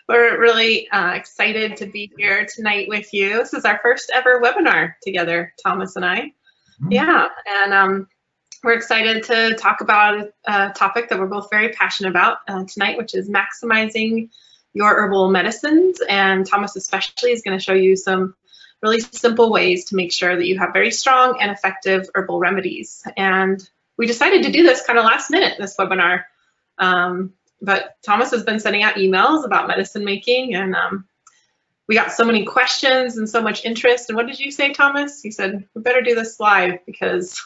We're really excited to be here tonight with you. This is our first ever webinar together, Thomas and I. Yeah, and we're excited to talk about a topic that we're both very passionate about tonight, which is maximizing your herbal medicines. And Thomas especially is going to show you some really simple ways to make sure that you have very strong and effective herbal remedies. And we decided to do this kind of last minute, this webinar. But Thomas has been sending out emails about medicine making, and we got so many questions and so much interest. And what did you say, Thomas? You said, we better do this live because...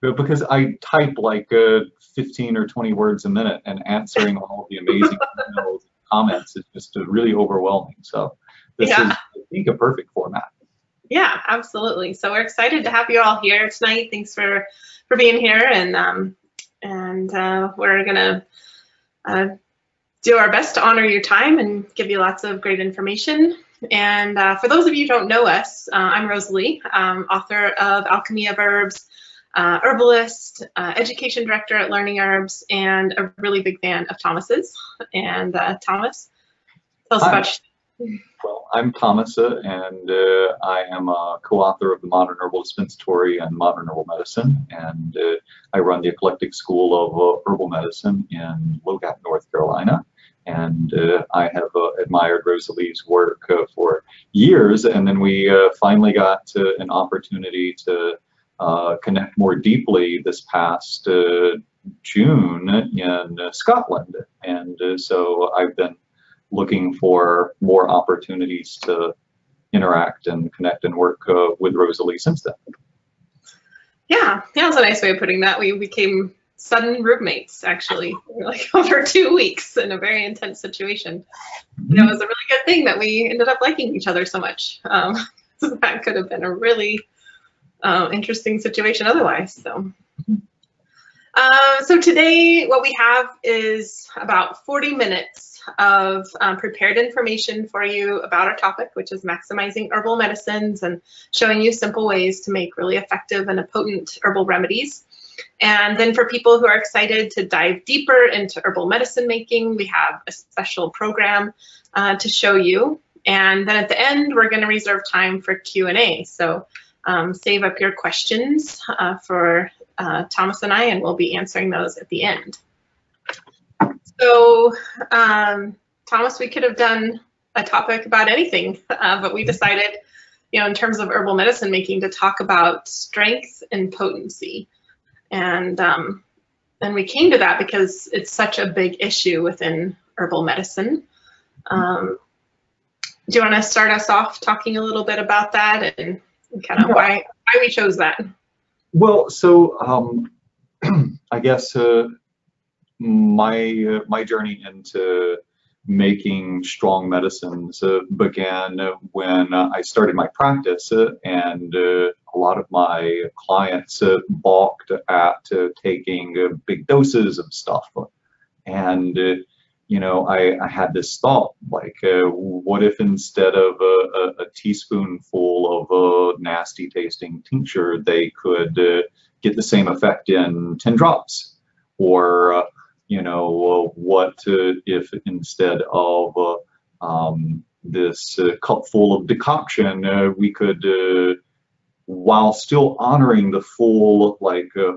Because I type like 15 or 20 words a minute, and answering all the amazing emails and comments is just really overwhelming. So this is, I think, a perfect format. Yeah, absolutely. So we're excited to have you all here tonight. Thanks for being here, and we're gonna do our best to honor your time and give you lots of great information. And for those of you who don't know us, I'm Rosalie, author of Alchemy of Herbs, herbalist, education director at Learning Herbs, and a really big fan of Thomas's. And Thomas, tell us about you. Well, I'm Thomas, and I am a co-author of the Modern Herbal Dispensatory and Modern Herbal Medicine, and I run the Eclectic School of Herbal Medicine in Logat, North Carolina. And I have admired Rosalie's work for years, and then we finally got an opportunity to connect more deeply this past June in Scotland. And so I've been looking for more opportunities to interact and connect and work with Rosalie since then. Yeah, that's a nice way of putting that. We became sudden roommates, actually, like over 2 weeks in a very intense situation. And it was a really good thing that we ended up liking each other so much. So that could have been a really interesting situation otherwise. So today what we have is about 40 minutes of prepared information for you about our topic, which is maximizing herbal medicines and showing you simple ways to make really effective and potent herbal remedies. And then for people who are excited to dive deeper into herbal medicine making, we have a special program to show you. And then at the end, we're going to reserve time for Q&A. So save up your questions for Thomas and I, and we'll be answering those at the end. So Thomas, we could have done a topic about anything, but we decided, in terms of herbal medicine making, to talk about strength and potency. And we came to that because it's such a big issue within herbal medicine. Do you want to start us off talking a little bit about that and kind of why we chose that? Well, so I guess my journey into making strong medicines began when I started my practice, and a lot of my clients balked at taking big doses of stuff. And I had this thought, like, what if instead of a teaspoonful of a nasty tasting tincture, they could get the same effect in 10 drops? Or what if instead of this cupful of decoction, we could, while still honoring the full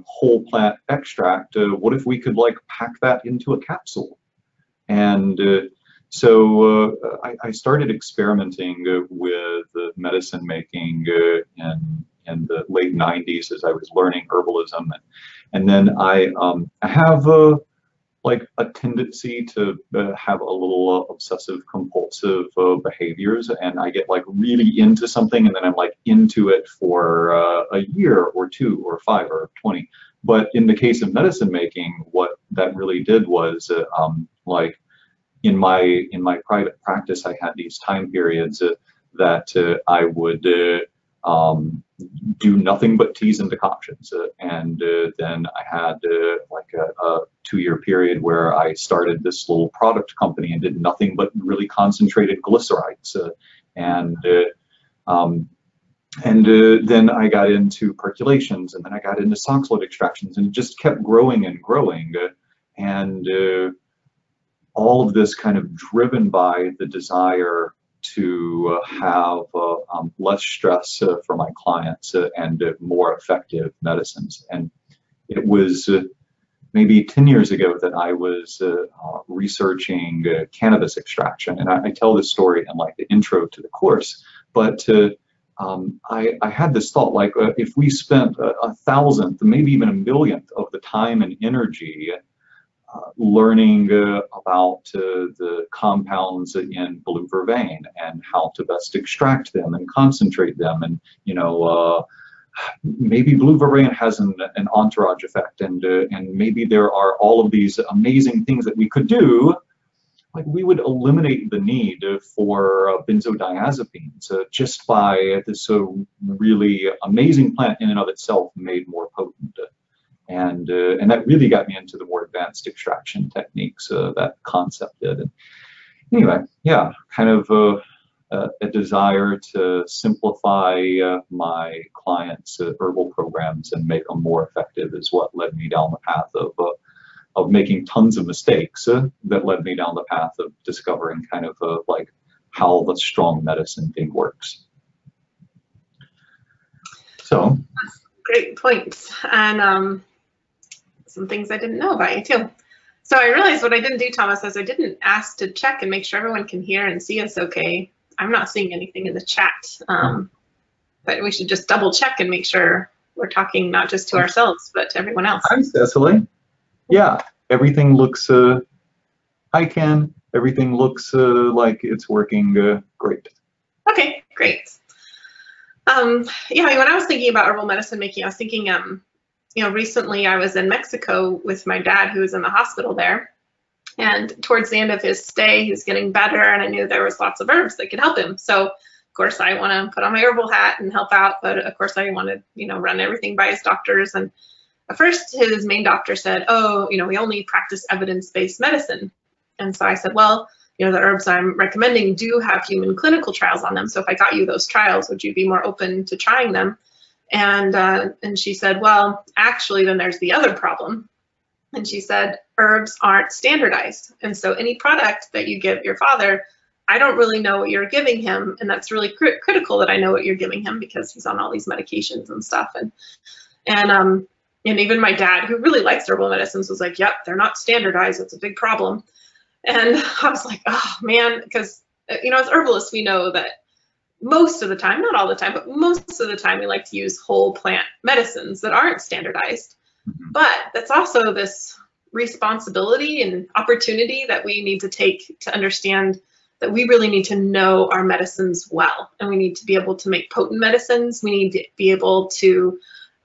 whole plant extract, what if we could pack that into a capsule? And so I started experimenting with medicine making in the late 90s as I was learning herbalism, and then I have a tendency to have a little obsessive compulsive behaviors, and I get really into something, and then I'm into it for a year or 2 or 5 or 20. But in the case of medicine making, what that really did was in my private practice, I had these time periods that I would do nothing but teas and decoctions, and then I had a 2-year period where I started this little product company and did nothing but really concentrated glycerites, and then I got into percolations, and then I got into soxhloid extractions, and it just kept growing and growing. And all of this kind of driven by the desire to have less stress for my clients and more effective medicines. And it was maybe 10 years ago that I was researching cannabis extraction. And I tell this story in like the intro to the course, but I had this thought, like if we spent a thousandth, maybe even a millionth of the time and energy learning about the compounds in blue vervain and how to best extract them and concentrate them, and maybe blue vervain has an entourage effect, and maybe there are all of these amazing things that we could do. Like, we would eliminate the need for benzodiazepines just by this really amazing plant in and of itself made more potent. And that really got me into the more advanced extraction techniques, that concept did. And anyway, yeah, kind of a desire to simplify my clients' herbal programs and make them more effective is what led me down the path of making tons of mistakes that led me down the path of discovering kind of like how the strong medicine thing works. So great points, and some things I didn't know about you too. So I realized what I didn't do, Thomas, is I didn't ask to check and make sure everyone can hear and see us okay. I'm not seeing anything in the chat, but we should just double check and make sure we're talking not just to ourselves, but to everyone else. Hi, Cecily. Yeah, everything looks, hi Ken, everything looks like it's working great. Okay, great. Yeah, when I was thinking about herbal medicine making, I was thinking, recently I was in Mexico with my dad, who was in the hospital there. And towards the end of his stay, he was getting better, and I knew there was lots of herbs that could help him. So, of course, I want to put on my herbal hat and help out, but of course, I wanted, run everything by his doctors. And at first, his main doctor said, "Oh, we only practice evidence-based medicine." And so I said, "Well, the herbs I'm recommending do have human clinical trials on them. So if I got you those trials, would you be more open to trying them?" And she said, "Well, actually, then there's the other problem." And she said, "Herbs aren't standardized. And so any product that you give your father, I don't really know what you're giving him. And that's really critical that I know what you're giving him, because he's on all these medications and stuff." And even my dad, who really likes herbal medicines, was like, "Yep, they're not standardized. It's a big problem." And I was like, oh man, because, as herbalists, we know that most of the time, not all the time, but most of the time, we like to use whole plant medicines that aren't standardized. But that's also this responsibility and opportunity that we need to take to understand that we really need to know our medicines well, and we need to be able to make potent medicines. We need to be able to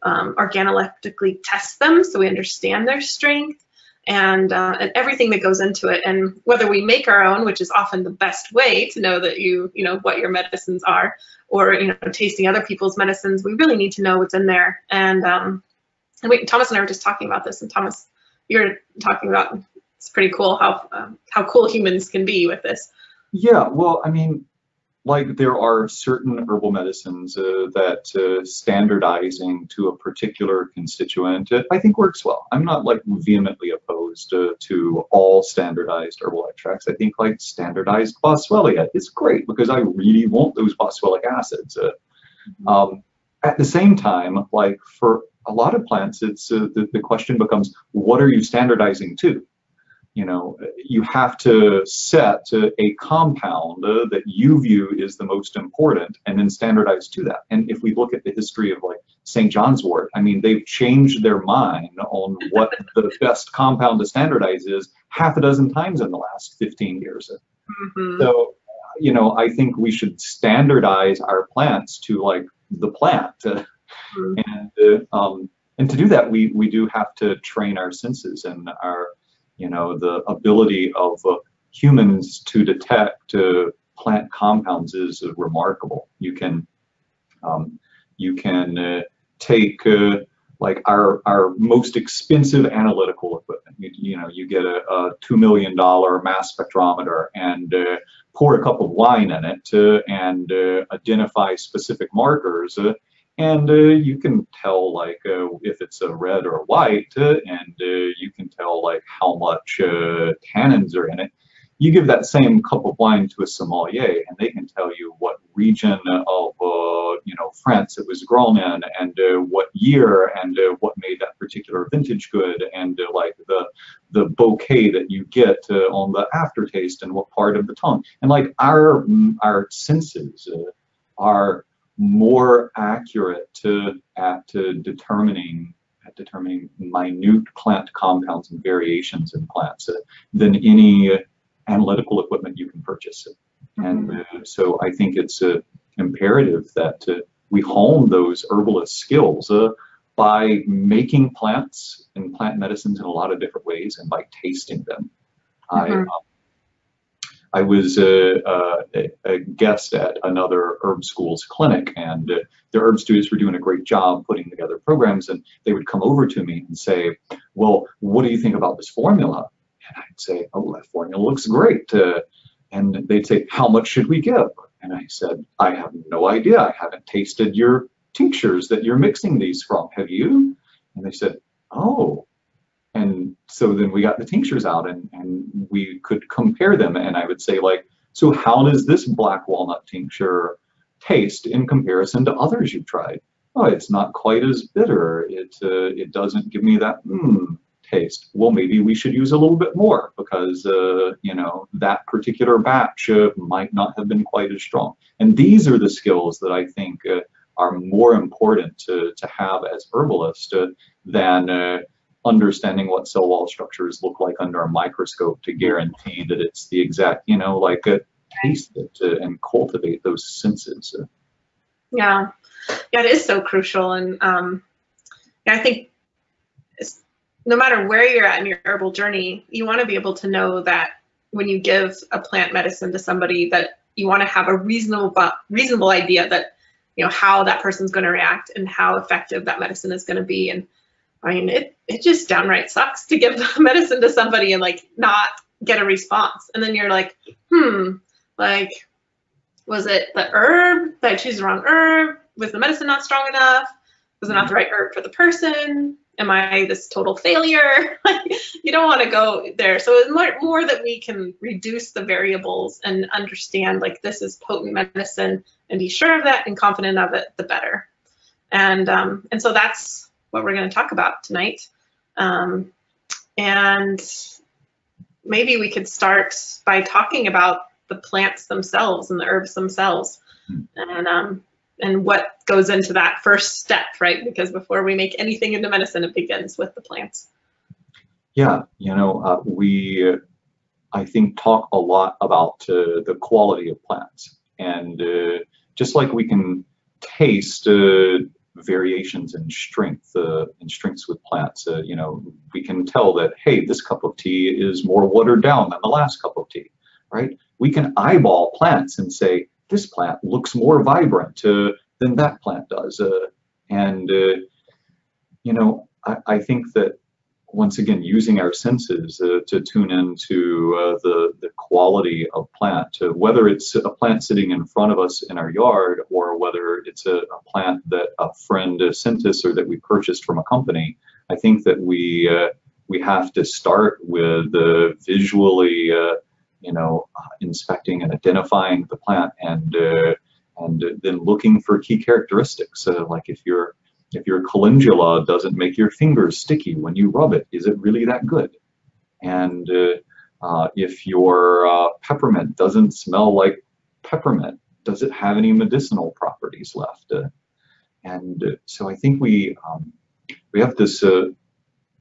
organoleptically test them so we understand their strength and everything that goes into it. And whether we make our own, which is often the best way to know that you know what your medicines are, or tasting other people's medicines, we really need to know what's in there. And Thomas and I were just talking about this, and Thomas, you're talking about, it's pretty cool how cool humans can be with this. Yeah, well, I mean, like, there are certain herbal medicines that standardizing to a particular constituent, I think works well. I'm not like vehemently opposed to all standardized herbal extracts. I think like standardized boswellia is great because I really want those boswellic acids. At the same time, like for a lot of plants, it's the question becomes, what are you standardizing to? You have to set a compound that you view is the most important and then standardize to that. And if we look at the history of like St. John's wort, I mean, they've changed their mind on what the best compound to standardize is half a dozen times in the last 15 years. So, I think we should standardize our plants to like the plant. And to do that, we do have to train our senses and our the ability of humans to detect plant compounds is remarkable. You can take like our most expensive analytical equipment. You get a $2 million mass spectrometer and pour a cup of wine in it and identify specific markers. And you can tell like if it's a red or white, and you can tell like how much tannins are in it. you give that same cup of wine to a sommelier, and they can tell you what region of France it was grown in, and what year, and what made that particular vintage good, and like the bouquet that you get on the aftertaste, and what part of the tongue. And like our senses are more accurate at determining minute plant compounds and variations in plants than any analytical equipment you can purchase. And so I think it's imperative that we hone those herbalist skills by making plants and plant medicines in a lot of different ways, and by tasting them. I was a guest at another herb school's clinic, and the herb students were doing a great job putting together programs, and they would come over to me and say, well, what do you think about this formula? And I'd say, oh, that formula looks great. And they'd say, how much should we give? And I said, I have no idea. I haven't tasted your tinctures that you're mixing these from. Have you? And they said, oh. And so then we got the tinctures out, and we could compare them. And I would say, like, so how does this black walnut tincture taste in comparison to others you've tried? Oh, it's not quite as bitter. It doesn't give me that taste. Well, maybe we should use a little bit more, because that particular batch might not have been quite as strong. And these are the skills that I think are more important to have as herbalists than understanding what cell wall structures look like under a microscope to guarantee that it's the exact, taste it and cultivate those senses. Yeah, it is so crucial. And I think no matter where you're at in your herbal journey, you want to be able to know that when you give a plant medicine to somebody, that you want to have a reasonable idea that, how that person's going to react and how effective that medicine is going to be. And I mean, it just downright sucks to give medicine to somebody and like not get a response. And then you're like, like, was it the herb? Did I choose the wrong herb? Was the medicine not strong enough? Was it not the right herb for the person? Am I this total failure? You don't want to go there. So it's more that we can reduce the variables and understand, like, this is potent medicine, and be sure of that and confident of it, the better. And so that's what we're going to talk about tonight. And maybe we could start by talking about the plants themselves and the herbs themselves, and what goes into that first step, right? Because before we make anything into medicine, it begins with the plants. Yeah, we, I think, talk a lot about the quality of plants, and just like we can taste variations in strengths with plants. We can tell that, hey, this cup of tea is more watered down than the last cup of tea, right? We can eyeball plants and say, this plant looks more vibrant than that plant does. I think that, once again, using our senses to tune into the quality of plant, whether it's a plant sitting in front of us in our yard, or whether it's a plant that a friend sent us or that we purchased from a company, I think that we have to start with visually, inspecting and identifying the plant, and then looking for key characteristics. Like if your calendula doesn't make your fingers sticky when you rub it, is it really that good? And if your peppermint doesn't smell like peppermint, does it have any medicinal properties left? So I think we have this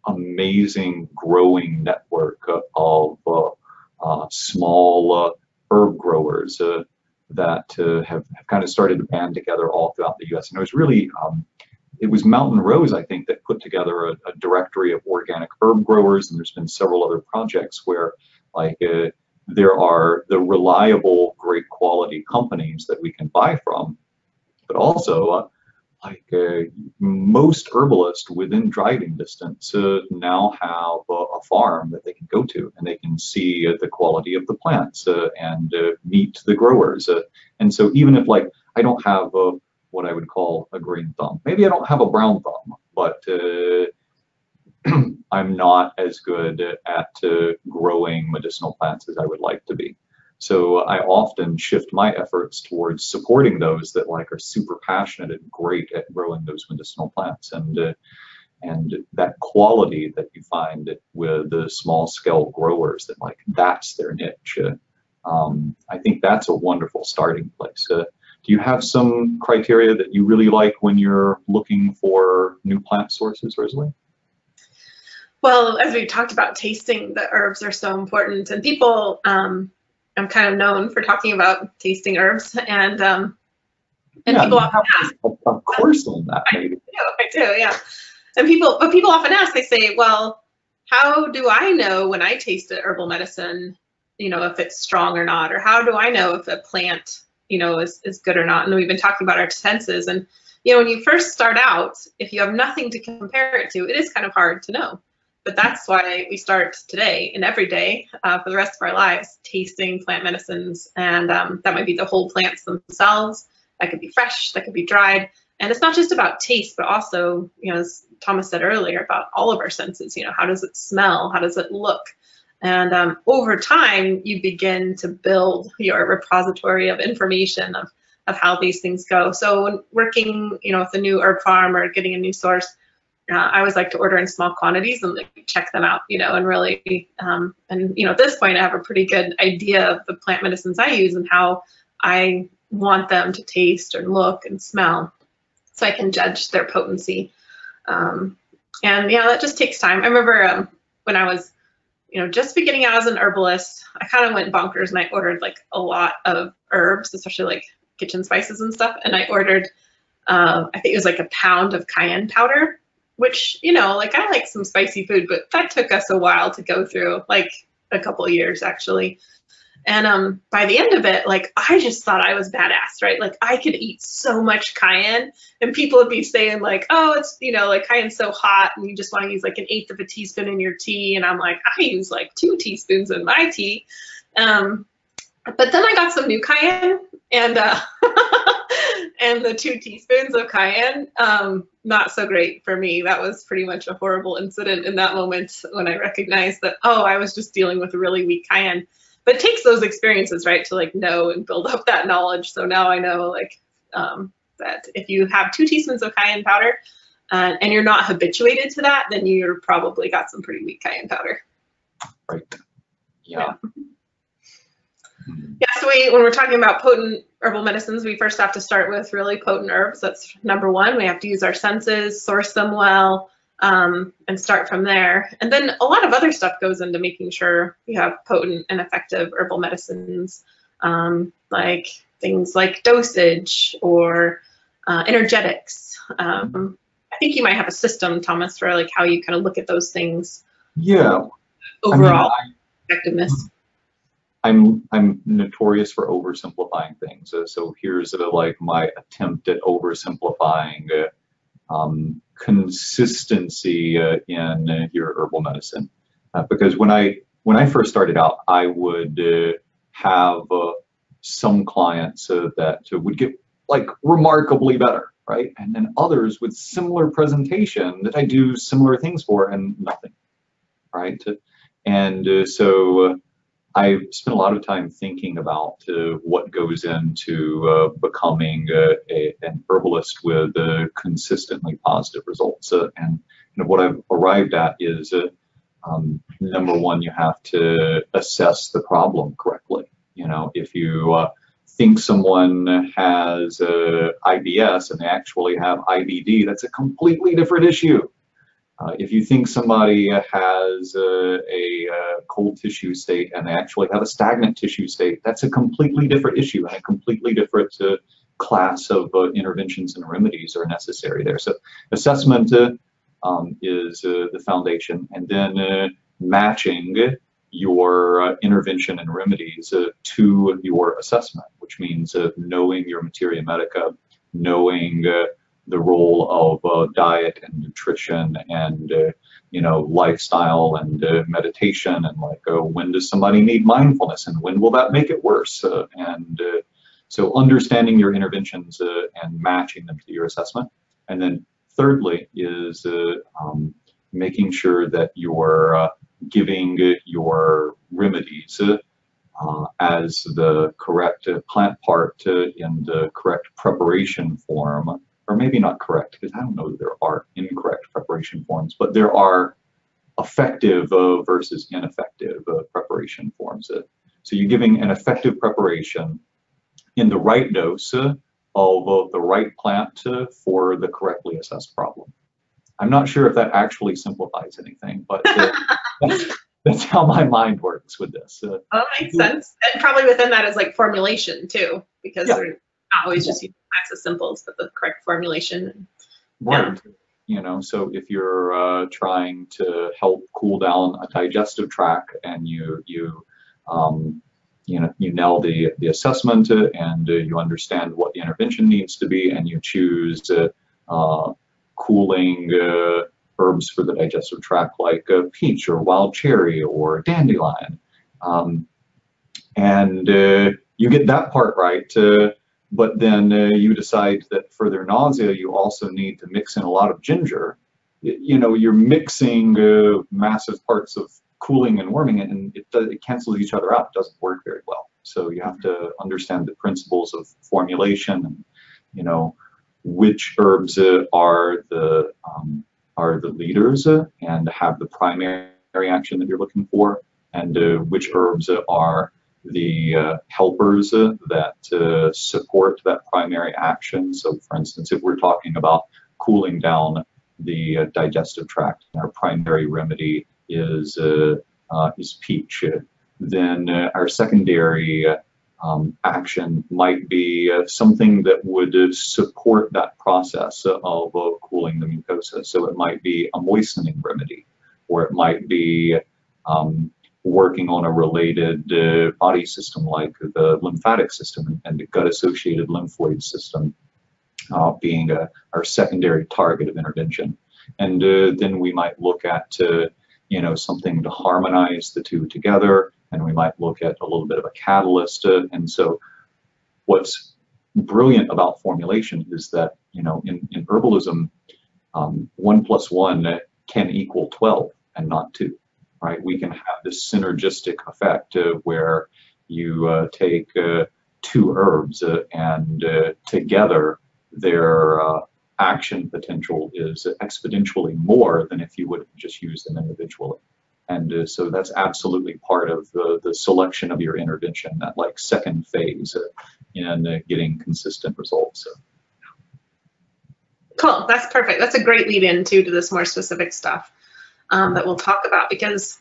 amazing growing network of small herb growers that have kind of started to band together all throughout the U.S. And it was really it was Mountain Rose, I think, that put together a directory of organic herb growers, and there's been several other projects where, like, there are the reliable, great quality companies that we can buy from, but also, most herbalists within driving distance now have a farm that they can go to, and they can see the quality of the plants and meet the growers. And so even if, like, I don't have what I would call a green thumb, maybe I don't have a brown thumb, but I'm not as good at growing medicinal plants as I would like to be. So I often shift my efforts towards supporting those that like are super passionate and great at growing those medicinal plants, and that quality that you find with the small scale growers that like that's their niche. I think that's a wonderful starting place. Do you have some criteria that you really like when you're looking for new plant sources, Rosalie? Well, as we talked about, tasting the herbs are so important, and people, I'm kind of known for talking about tasting herbs, and Yeah, people you often have ask. a course on that, maybe. I do, yeah. And people often ask. They say, "Well, how do I know when I taste a herbal medicine, if it's strong or not, or how do I know if a plant, is good or not?" And we've been talking about our senses, and when you first start out, if you have nothing to compare it to, it is kind of hard to know. But that's why we start today and every day for the rest of our lives tasting plant medicines, and that might be the whole plants themselves. That could be fresh, that could be dried, and it's not just about taste, but also, as Thomas said earlier, about all of our senses. How does it smell? How does it look? And over time, you begin to build your repository of information of how these things go. So when working, with a new herb farm or getting a new source, I always like to order in small quantities and check them out, and really, at this point, I have a pretty good idea of the plant medicines I use and how I want them to taste and look and smell, so I can judge their potency. And that just takes time. I remember when I was, just beginning out as an herbalist, I kind of went bonkers and I ordered like a lot of herbs, especially like kitchen spices and stuff. And I ordered, I think it was like a pound of cayenne powder, which, I like some spicy food, but that took us a while to go through, like a couple of years actually. And by the end of it, like, I just thought I was badass, right? Like, I could eat so much cayenne, and people would be saying like, oh, it's, like cayenne's so hot and you just want to use like 1/8 of a teaspoon in your tea. And I'm like, I use like 2 teaspoons in my tea. But then I got some new cayenne, and and the 2 teaspoons of cayenne, not so great for me. That was pretty much a horrible incident in that moment when I recognized that, oh, I was just dealing with really weak cayenne. But it takes those experiences, right, to like know and build up that knowledge. So now I know like that if you have 2 teaspoons of cayenne powder and you're not habituated to that, then you're probably got some pretty weak cayenne powder. Right. Yeah. Yeah, so when we're talking about potent herbal medicines, we first have to start with really potent herbs. That's number one. We have to use our senses, source them well, and start from there. And then a lot of other stuff goes into making sure you have potent and effective herbal medicines, like things like dosage or energetics. I think you might have a system, Thomas, for like how you kind of look at those things. Yeah. Overall effectiveness. I'm notorious for oversimplifying things. So here's like my attempt at oversimplifying consistency in your herbal medicine. Because when I first started out, I would have some clients that would get like remarkably better, right? And then others with similar presentation that I do similar things for and nothing, right? And so I spent a lot of time thinking about what goes into becoming an herbalist with consistently positive results. And what I've arrived at is, number one, you have to assess the problem correctly. If you think someone has IBS and they actually have IBD, that's a completely different issue. If you think somebody has a cold tissue state and they actually have a stagnant tissue state, that's a completely different issue and a completely different class of interventions and remedies are necessary there. So assessment is the foundation, and then matching your intervention and remedies to your assessment, which means knowing your materia medica, knowing the role of diet and nutrition and lifestyle and meditation, and like when does somebody need mindfulness and when will that make it worse, and so understanding your interventions and matching them to your assessment. And then thirdly is making sure that you're giving your remedies as the correct plant part in the correct preparation form, or maybe not correct, because I don't know that there are incorrect preparation forms, but there are effective versus ineffective preparation forms. So you're giving an effective preparation in the right dose of the right plant for the correctly assessed problem. I'm not sure if that actually simplifies anything, but that's how my mind works with this. That makes sense. And probably within that is like formulation too, because Yeah. they're not always just using plants as simples, but the correct formulation. Right. You know, so if you're trying to help cool down a digestive tract and you know, you nail the assessment and you understand what the intervention needs to be, and you choose cooling herbs for the digestive tract like peach or wild cherry or dandelion, and you get that part right. But then you decide that for their nausea, you also need to mix in a lot of ginger. You know, you're mixing massive parts of cooling and warming, and it cancels each other out. It doesn't work very well. So you have to understand the principles of formulation, and you know which herbs are the leaders and have the primary action that you're looking for, and which herbs are the helpers that support that primary action. So for instance, if we're talking about cooling down the digestive tract, our primary remedy is peach. Then our secondary action might be something that would support that process of cooling the mucosa. So it might be a moistening remedy, or it might be working on a related body system like the lymphatic system and the gut-associated lymphoid system being our secondary target of intervention. And then we might look at you know, something to harmonize the two together, and we might look at a little bit of a catalyst. And so what's brilliant about formulation is that, you know, in herbalism, 1 + 1 can equal 12 and not 2. Right? We can have this synergistic effect where you take 2 herbs and together their action potential is exponentially more than if you would have just used them individually. And so that's absolutely part of the selection of your intervention, that like second phase in getting consistent results. Cool, that's perfect. That's a great lead in too to this more specific stuff. That we'll talk about, because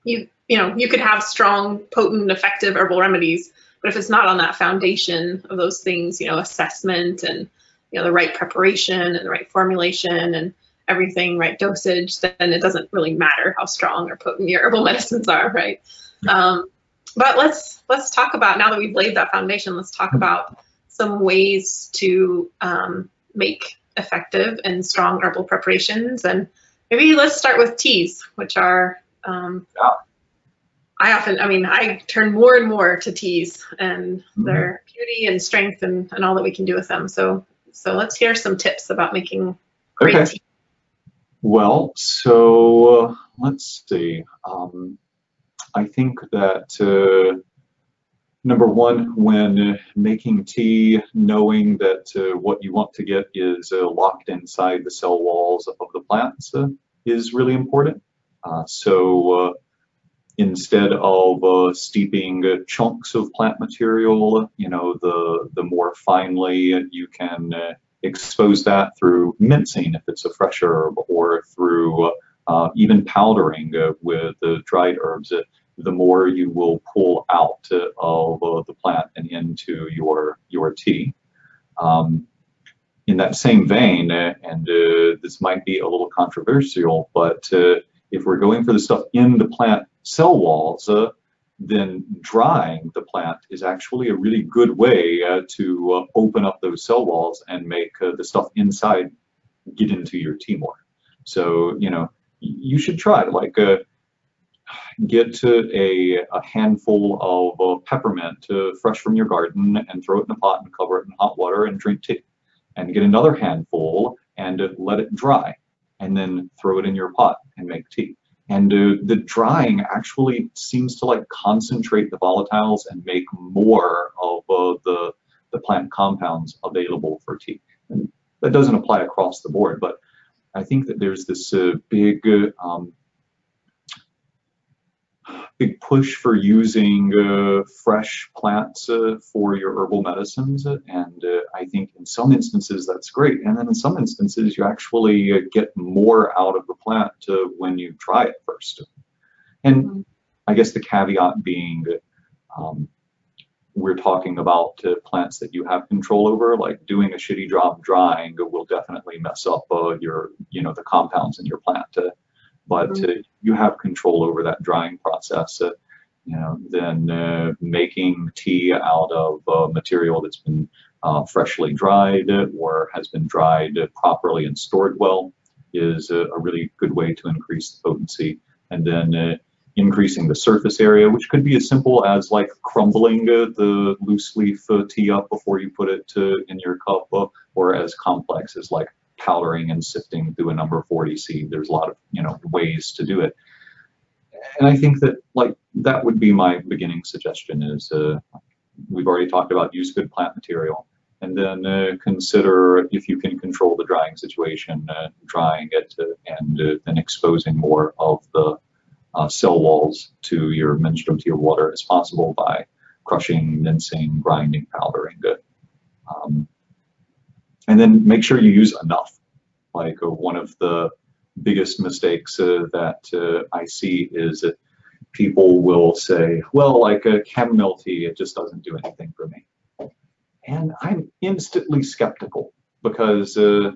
you know you could have strong, potent, effective herbal remedies, but if it's not on that foundation of those things, you know, assessment and you know the right preparation and the right formulation and everything, right dosage, then it doesn't really matter how strong or potent your herbal medicines are, right? But let's talk about, now that we've laid that foundation, let's talk about some ways to make effective and strong herbal preparations. And maybe let's start with teas, which are, I turn more and more to teas and their beauty and strength and all that we can do with them. So let's hear some tips about making great tea. Well, so let's see. I think that number one, when making tea, knowing that what you want to get is locked inside the cell walls of the plants is really important. So instead of steeping chunks of plant material, you know, the more finely you can expose that through mincing if it's a fresh herb, or through even powdering with dried herbs, the more you will pull out of the plant and into your tea. In that same vein, and this might be a little controversial, but if we're going for the stuff in the plant cell walls, then drying the plant is actually a really good way to open up those cell walls and make the stuff inside get into your tea more. So, you know, you should try, like, get a handful of peppermint fresh from your garden and throw it in a pot and cover it in hot water and drink tea. And get another handful and let it dry. and then throw it in your pot and make tea. And the drying actually seems to like concentrate the volatiles and make more of the plant compounds available for tea. And that doesn't apply across the board, but I think that there's this big push for using fresh plants for your herbal medicines, and I think in some instances that's great, and then in some instances you actually get more out of the plant when you try it first. And I guess the caveat being that we're talking about plants that you have control over. Like doing a shitty job drying will definitely mess up your, the compounds in your plant. But you have control over that drying process. Then making tea out of material that's been freshly dried or has been dried properly and stored well is a really good way to increase the potency. And then increasing the surface area, which could be as simple as like crumbling the loose leaf tea up before you put it in your cup, or as complex as like powdering and sifting through a number 40 seed. There's a lot of ways to do it, and I think that like that would be my beginning suggestion. Is we've already talked about use good plant material, and then consider if you can control the drying situation, drying it and then exposing more of the cell walls to your menstruum, to your water as possible by crushing, mincing, grinding, powdering it. And then make sure you use enough. Like one of the biggest mistakes that I see is that people will say, well, like a chamomile tea, it just doesn't do anything for me. And I'm instantly skeptical, because a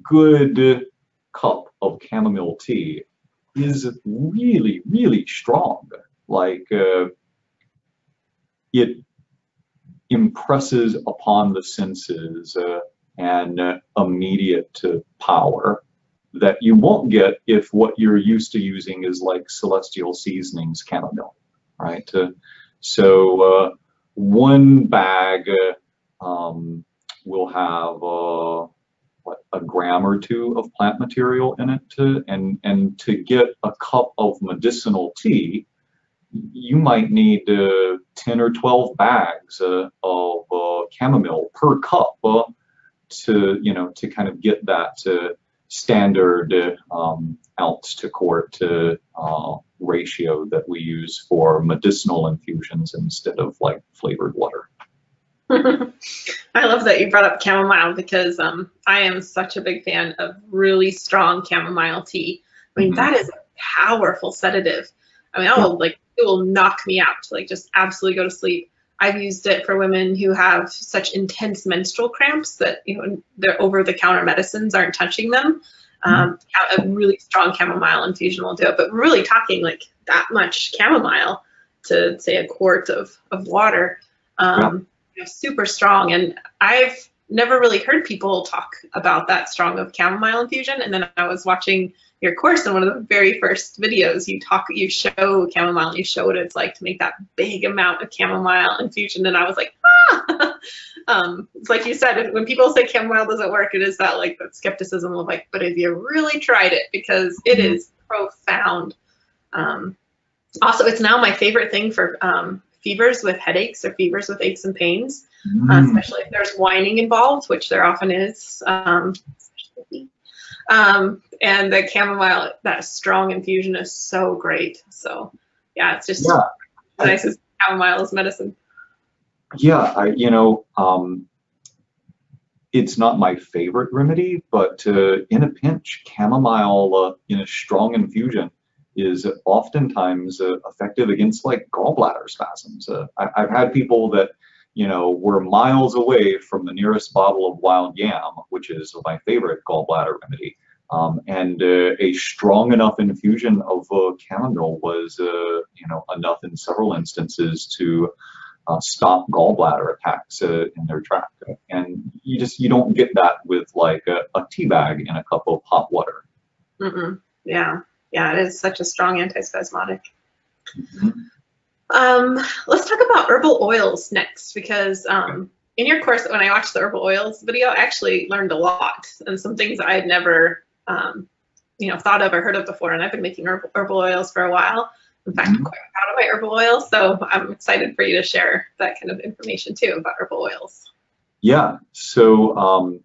good cup of chamomile tea is really, really strong. Like it impresses upon the senses and immediate power that you won't get if what you're used to using is like Celestial Seasonings chamomile, right? So one bag will have a gram or two of plant material in it, and to get a cup of medicinal tea, you might need 10 or 12 bags of chamomile per cup to kind of get that standard ounce to quart ratio that we use for medicinal infusions instead of like flavored water. I love that you brought up chamomile, because I am such a big fan of really strong chamomile tea. I mean, that is a powerful sedative. I mean, it will knock me out, like just absolutely go to sleep. I've used it for women who have such intense menstrual cramps that their over-the-counter medicines aren't touching them. A really strong chamomile infusion will do it. But really talking like that much chamomile to say a quart of water. Super strong, and I've never really heard people talk about that strong of chamomile infusion. And then I was watching your course, and one of the very first videos you show chamomile, and you show what it's like to make that big amount of chamomile infusion, and I was like, it's like you said, when people say chamomile doesn't work, it is that like that skepticism of like, but have you really tried it? Because it is profound. Also, it's now my favorite thing for fevers with headaches or fevers with aches and pains, especially if there's whining involved, which there often is. And the chamomile, that strong infusion is so great. So yeah, it's just nice as chamomile as medicine. Yeah, it's not my favorite remedy, but in a pinch, chamomile in a strong infusion is oftentimes effective against like gallbladder spasms. I've had people that were miles away from the nearest bottle of wild yam, which is my favorite gallbladder remedy, and a strong enough infusion of chamomile was enough in several instances to stop gallbladder attacks in their tract. And you don't get that with like a tea bag in a cup of hot water. Yeah, it is such a strong antispasmodic. Let's talk about herbal oils next, because in your course, when I watched the herbal oils video, I actually learned a lot and some things I had never, thought of or heard of before. And I've been making herbal oils for a while. In fact, I'm quite proud of my herbal oils. So I'm excited for you to share that kind of information too about herbal oils. Yeah. So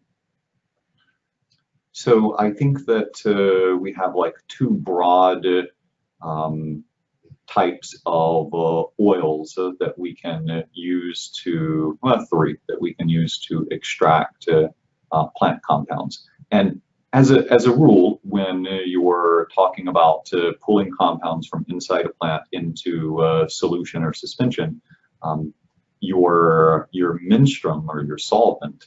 I think that we have like two broad types of oils that we can use to, well, three that we can use to extract plant compounds. And as a rule, when you're talking about pulling compounds from inside a plant into solution or suspension, your menstruum or your solvent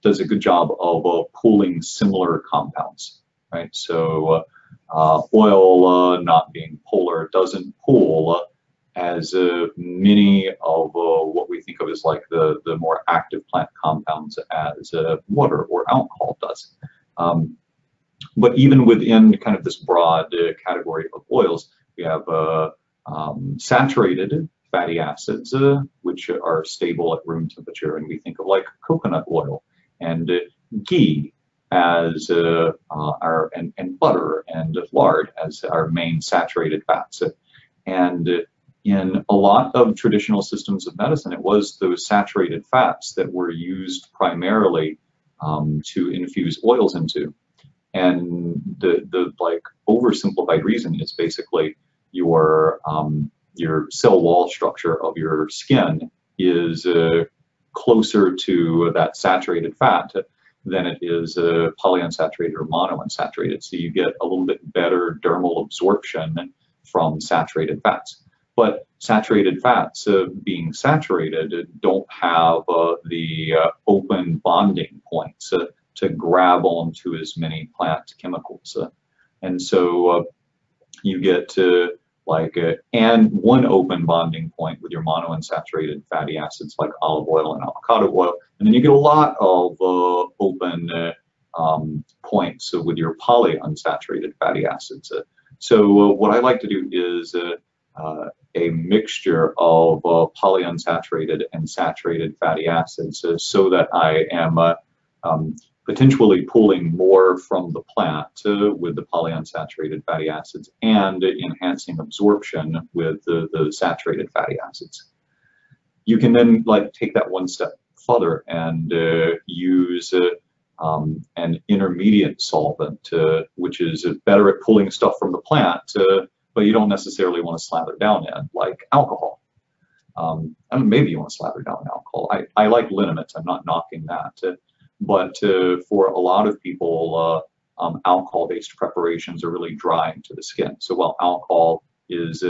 does a good job of pulling similar compounds, right? So oil, not being polar, doesn't pull as many of what we think of as like the more active plant compounds as water or alcohol does. But even within kind of this broad category of oils, we have saturated fatty acids, which are stable at room temperature, and we think of like coconut oil and ghee as and butter and lard as our main saturated fats. And in a lot of traditional systems of medicine, it was those saturated fats that were used primarily to infuse oils into. And the like oversimplified reason is basically your cell wall structure of your skin is closer to that saturated fat than it is polyunsaturated or monounsaturated. So you get a little bit better dermal absorption from saturated fats. But saturated fats, being saturated, don't have the open bonding points to grab onto as many plant chemicals. And so you get and one open bonding point with your monounsaturated fatty acids like olive oil and avocado oil, and then you get a lot of open points with your polyunsaturated fatty acids. So what I like to do is a mixture of polyunsaturated and saturated fatty acids so that I am potentially pulling more from the plant with the polyunsaturated fatty acids and enhancing absorption with the saturated fatty acids. You can then take that one step further and use an intermediate solvent, which is better at pulling stuff from the plant, but you don't necessarily want to slather down in, like alcohol. Maybe you want to slather down in alcohol. I like liniments, I'm not knocking that. But for a lot of people, alcohol-based preparations are really drying to the skin. So while alcohol is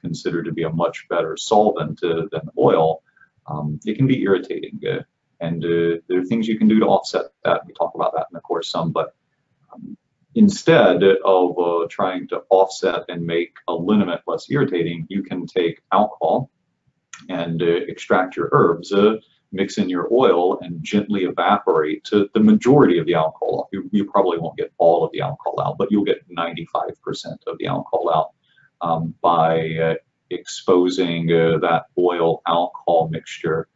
considered to be a much better solvent than oil, it can be irritating. And there are things you can do to offset that. We talk about that in the course some, but instead of trying to offset and make a liniment less irritating, you can take alcohol and extract your herbs, mix in your oil, and gently evaporate to the majority of the alcohol. You probably won't get all of the alcohol out, but you'll get 95% of the alcohol out by exposing that oil alcohol mixture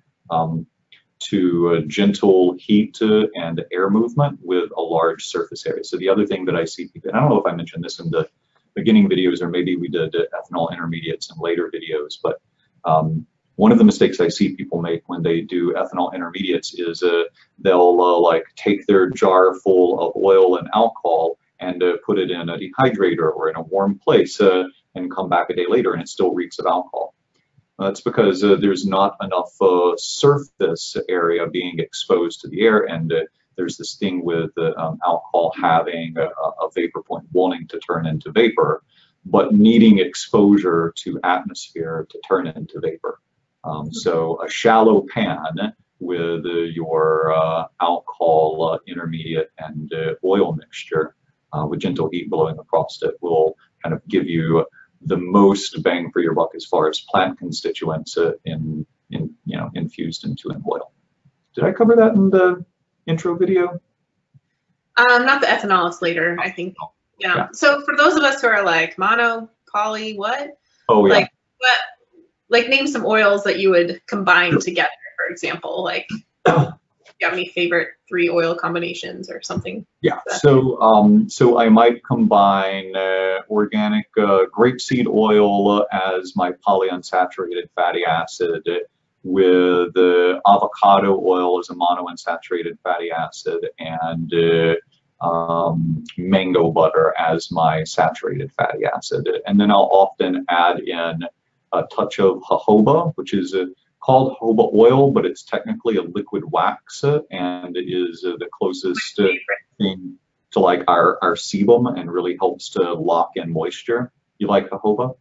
to gentle heat and air movement with a large surface area. So the other thing that I see people, and I don't know if I mentioned this in the beginning videos, or maybe we did ethanol intermediates in later videos, but one of the mistakes I see people make when they do ethanol intermediates is they'll take their jar full of oil and alcohol and put it in a dehydrator or in a warm place and come back a day later and it still reeks of alcohol. That's because there's not enough surface area being exposed to the air, and there's this thing with alcohol having a vapor point wanting to turn into vapor, but needing exposure to atmosphere to turn into vapor. So a shallow pan with your alcohol intermediate and oil mixture with gentle heat blowing across it will kind of give you the most bang for your buck as far as plant constituents infused into an oil. Did I cover that in the intro video? Not the ethanol, it's later, I think. Yeah. So for those of us who are like mono, poly, what? Oh yeah. Like name some oils that you would combine together, for example? Like, you have any favorite 3 oil combinations or something? Yeah, so I might combine organic grapeseed oil as my polyunsaturated fatty acid with avocado oil as a monounsaturated fatty acid, and mango butter as my saturated fatty acid. And then I'll often add in a touch of jojoba, which is called jojoba oil, but it's technically a liquid wax, and it is the closest thing to like our sebum, and really helps to lock in moisture. You like jojoba?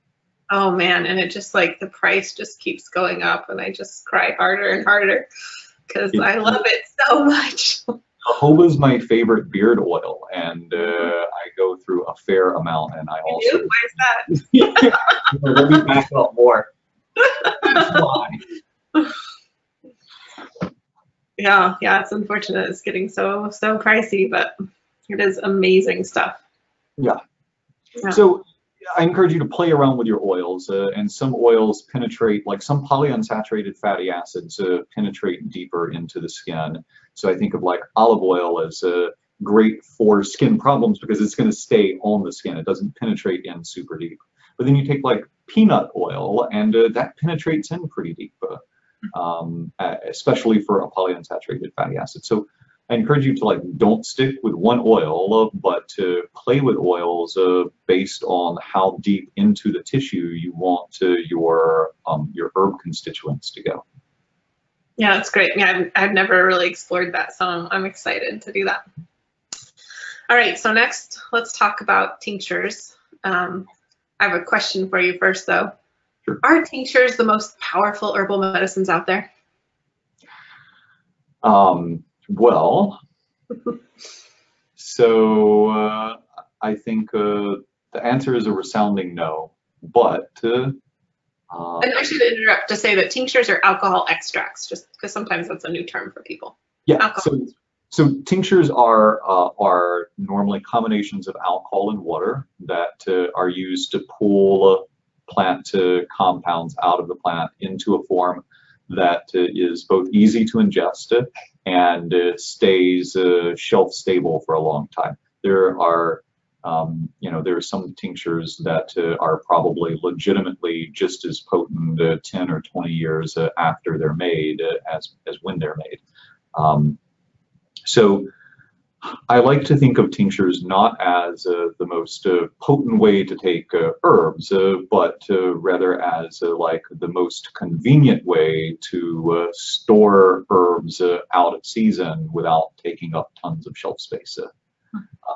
Oh man, and it just like the price just keeps going up, and I just cry harder and harder because I love it so much. Jojoba is my favorite beard oil, and I go through a fair amount, and I also. Why is that? Let me back up more. That's why. Yeah, it's unfortunate it's getting so pricey, but it is amazing stuff. Yeah. So I encourage you to play around with your oils, and some oils penetrate, like some polyunsaturated fatty acids penetrate deeper into the skin. So I think of like olive oil as great for skin problems because it's going to stay on the skin. It doesn't penetrate in super deep. But then you take like peanut oil, and that penetrates in pretty deep, especially for a polyunsaturated fatty acid. So I encourage you to like don't stick with one oil, but to play with oils based on how deep into the tissue you want your herb constituents to go. Yeah, that's great. Yeah, I've never really explored that, so I'm excited to do that. All right, so next let's talk about tinctures. I have a question for you first, though. Sure. Are tinctures the most powerful herbal medicines out there? Well, so I think the answer is a resounding no, but and I should interrupt to say that tinctures are alcohol extracts, just because sometimes that's a new term for people. Yeah. So tinctures are normally combinations of alcohol and water that are used to pull plant compounds out of the plant into a form that is both easy to ingest and stays shelf stable for a long time. There are there are some tinctures that are probably legitimately just as potent 10 or 20 years after they're made as when they're made. So I like to think of tinctures not as the most potent way to take herbs, but rather as like the most convenient way to store herbs out of season without taking up tons of shelf space.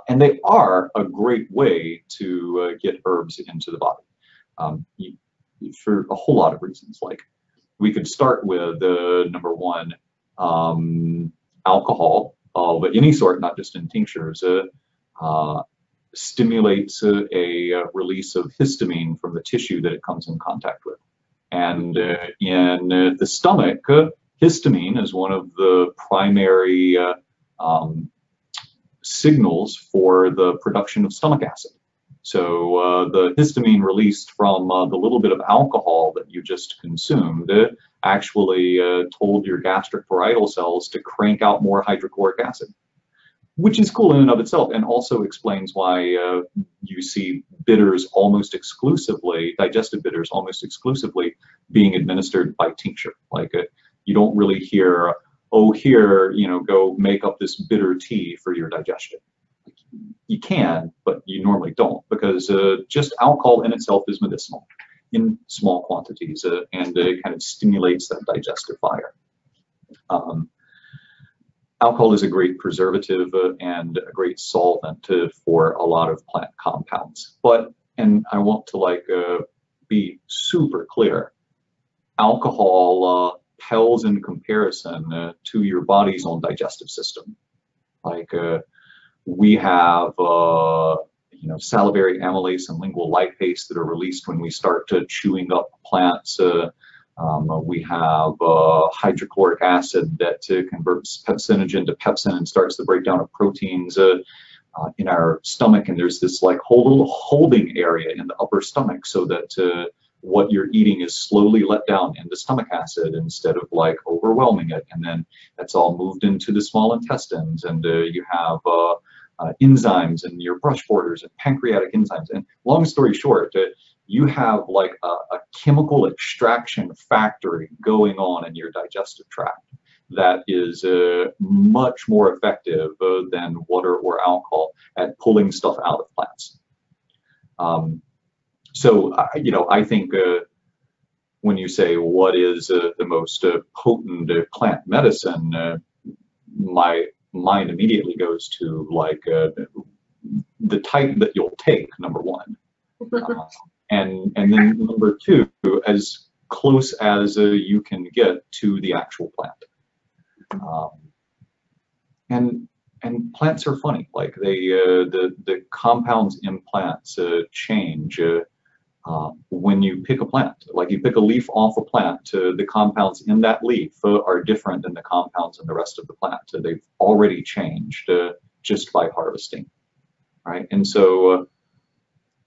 And they are a great way to get herbs into the body for a whole lot of reasons. Like we could start with number one, alcohol of any sort, not just in tinctures, stimulates a release of histamine from the tissue that it comes in contact with. And in the stomach, histamine is one of the primary signals for the production of stomach acid. So the histamine released from the little bit of alcohol that you just consumed actually told your gastric parietal cells to crank out more hydrochloric acid, which is cool in and of itself, and also explains why you see bitters almost exclusively, digestive bitters almost exclusively being administered by tincture. Like you don't really hear, oh, here, go make up this bitter tea for your digestion. You can, but you normally don't, because just alcohol in itself is medicinal in small quantities, and it kind of stimulates that digestive fire. Alcohol is a great preservative and a great solvent for a lot of plant compounds. But, and I want to be super clear, alcohol pales in comparison to your body's own digestive system. Like we have salivary amylase and lingual lipase that are released when we start chewing up plants. We have hydrochloric acid that converts pepsinogen into pepsin and starts the breakdown of proteins in our stomach. And there's this like whole little holding area in the upper stomach so that what you're eating is slowly let down into stomach acid instead of like overwhelming it, and then that's all moved into the small intestines, and you have enzymes in your brush borders and pancreatic enzymes. And long story short, you have like a chemical extraction factory going on in your digestive tract that is much more effective than water or alcohol at pulling stuff out of plants. I think when you say what is the most potent plant medicine, my mind immediately goes to like the type that you'll take, number one, and then number two, as close as you can get to the actual plant. And plants are funny. Like the compounds in plants change when you pick a plant. Like you pick a leaf off a plant, the compounds in that leaf are different than the compounds in the rest of the plant. They've already changed just by harvesting, right? And so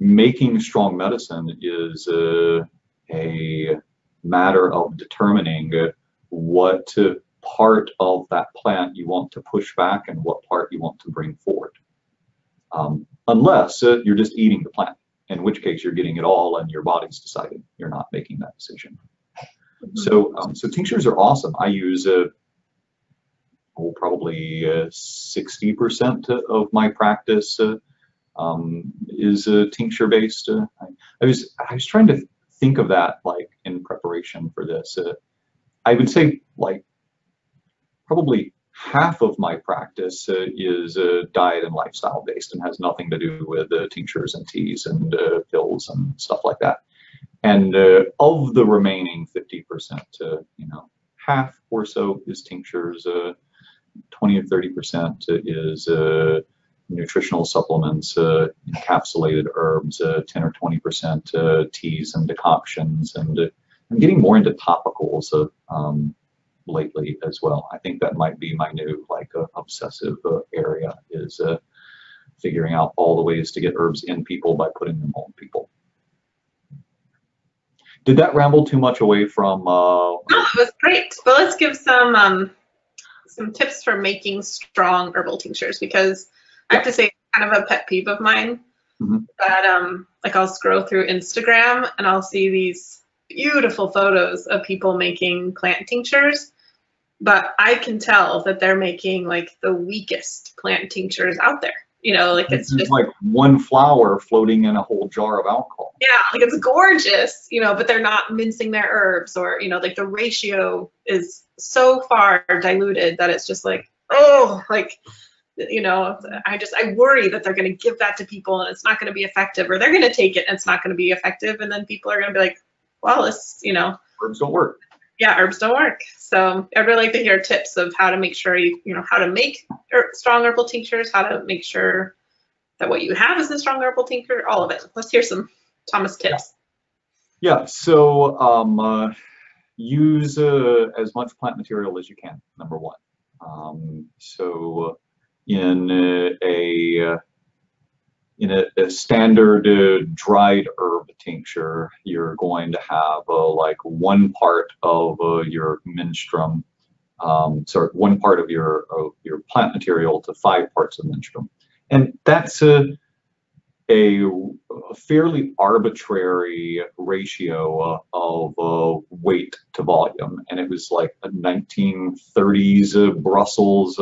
making strong medicine is a matter of determining what part of that plant you want to push back and what part you want to bring forward. Unless you're just eating the plant, in which case you're getting it all and your body's decided. You're not making that decision. So tinctures are awesome. I use probably 60% of my practice is tincture based. I was trying to think of that like in preparation for this. I would say like probably half of my practice is diet and lifestyle based and has nothing to do with tinctures and teas and pills and stuff like that. And of the remaining 50%, half or so is tinctures, 20 or 30% is nutritional supplements, encapsulated herbs, 10 or 20% teas and decoctions, and I'm getting more into topicals lately as well. I think that might be my new like obsessive area, is figuring out all the ways to get herbs in people by putting them on people. Did that ramble too much away from? No, it was great. But let's give some tips for making strong herbal tinctures, because I have to say, it's kind of a pet peeve of mine. That like I'll scroll through Instagram and I'll see these beautiful photos of people making plant tinctures, but I can tell that they're making like the weakest plant tinctures out there. Like it's just like one flower floating in a whole jar of alcohol. Yeah, like it's gorgeous, but they're not mincing their herbs, or like the ratio is so far diluted that it's just like, oh, like, I worry that they're going to give that to people and it's not going to be effective, or they're going to take it and it's not going to be effective, and then people are going to be like, well, this, herbs don't work. Yeah, herbs don't work. So I'd really like to hear tips of how to make sure how to make strong herbal tinctures, how to make sure that what you have is a strong herbal tincture, all of it. Let's hear some Thomas tips. Yeah, so use as much plant material as you can, number one. So in a standard dried herb tincture, you're going to have like 1 part of your menstruum, one part of your plant material to 5 parts of menstruum, and that's a fairly arbitrary ratio of weight to volume. And it was like a 1930s Brussels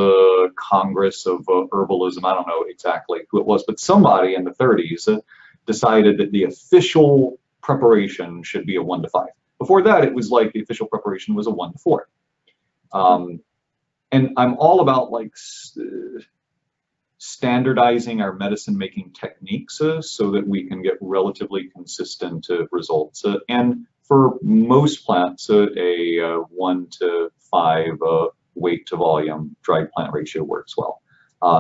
Congress of Herbalism. I don't know exactly who it was, but somebody in the 30s decided that the official preparation should be a 1 to 5. Before that, it was like the official preparation was a 1 to 4. And I'm all about like standardizing our medicine making techniques so that we can get relatively consistent results. And for most plants, a 1 to 5 weight to volume dried plant ratio works well.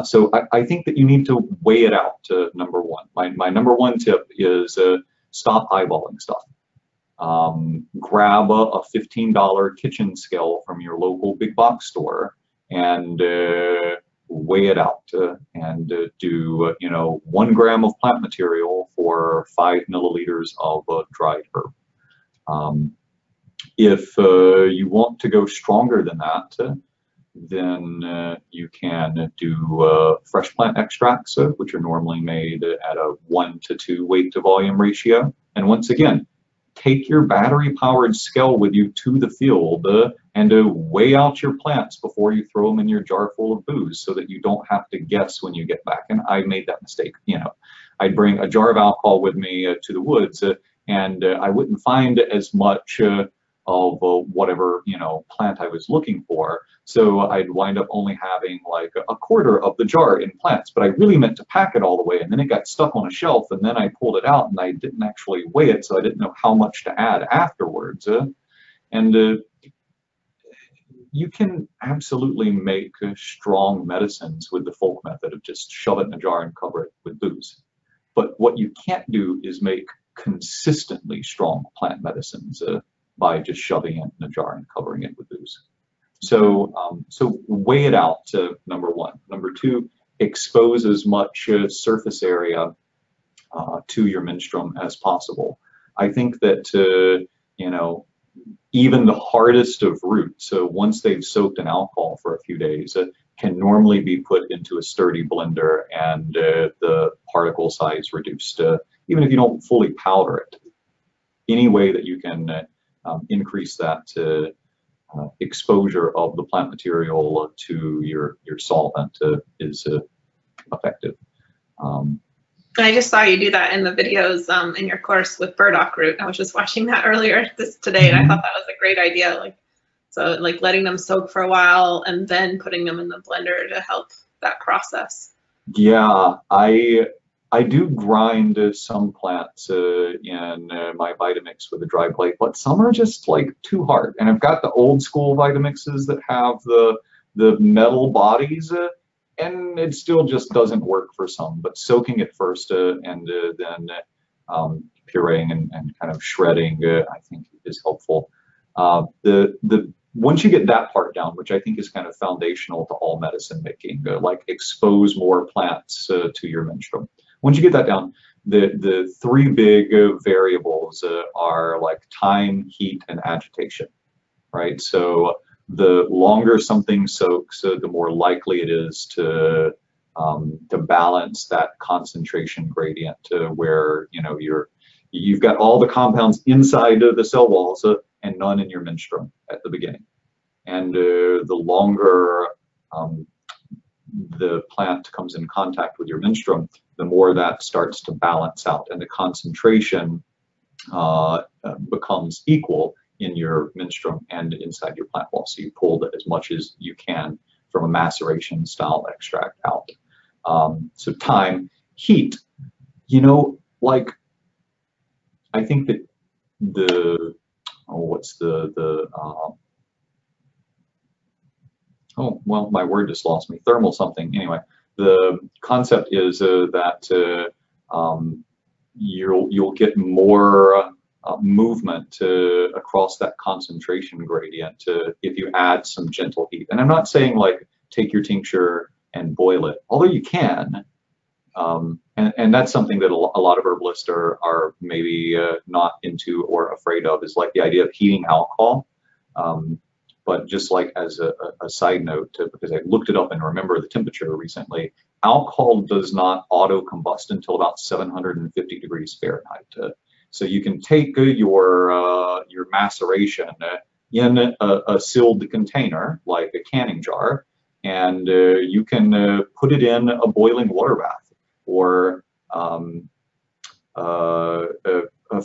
So I think that you need to weigh it out, number one. My number one tip is stop eyeballing stuff. Grab a $15 kitchen scale from your local big box store and weigh it out and do 1 gram of plant material for 5 milliliters of dried herb. If you want to go stronger than that, then you can do fresh plant extracts, which are normally made at a 1 to 2 weight to volume ratio. And once again, take your battery-powered scale with you to the field and weigh out your plants before you throw them in your jar full of booze, so that you don't have to guess when you get back. And I made that mistake. I'd bring a jar of alcohol with me to the woods, and I wouldn't find as much of whatever plant I was looking for. So I'd wind up only having like a quarter of the jar in plants, but I really meant to pack it all the way, and then it got stuck on a shelf, and then I pulled it out and I didn't actually weigh it, so I didn't know how much to add afterwards. And you can absolutely make strong medicines with the folk method of just shove it in a jar and cover it with booze. But what you can't do is make consistently strong plant medicines by just shoving it in a jar and covering it with booze. So weigh it out, number one. Number two, expose as much surface area to your menstruum as possible. I think that, even the hardest of roots, once they've soaked in alcohol for a few days, can normally be put into a sturdy blender and the particle size reduced, even if you don't fully powder it. Any way that you can increase that exposure of the plant material to your solvent is effective. I just saw you do that in the videos in your course with burdock root. I was just watching that earlier today, and I thought that was a great idea. So letting them soak for a while and then putting them in the blender to help that process. Yeah, I do grind some plants in my Vitamix with a dry plate, but some are just too hard. And I've got the old school Vitamixes that have the metal bodies, and it still just doesn't work for some. But soaking it first and then pureeing and kind of shredding, I think is helpful. Once you get that part down, which I think is kind of foundational to all medicine making, expose more plants to your menstruum. Once you get that down, the three big variables are time, heat, and agitation, right? So the longer something soaks, the more likely it is to balance that concentration gradient where you've got all the compounds inside of the cell walls and none in your menstruum at the beginning. And the longer the plant comes in contact with your menstruum, the more that starts to balance out, and the concentration becomes equal in your menstruum and inside your plant wall. So you pull as much as you can from a maceration style extract out. So time, heat, I think that my word just lost me. Thermal something. Anyway, the concept is that you'll get more movement across that concentration gradient if you add some gentle heat. And I'm not saying take your tincture and boil it, although you can. And that's something that a lot of herbalists are maybe not into or afraid of, is the idea of heating alcohol. But just as a side note, because I looked it up and remember the temperature recently, alcohol does not auto-combust until about 750 degrees Fahrenheit. So you can take your maceration in a sealed container, like a canning jar, and you can put it in a boiling water bath. Or a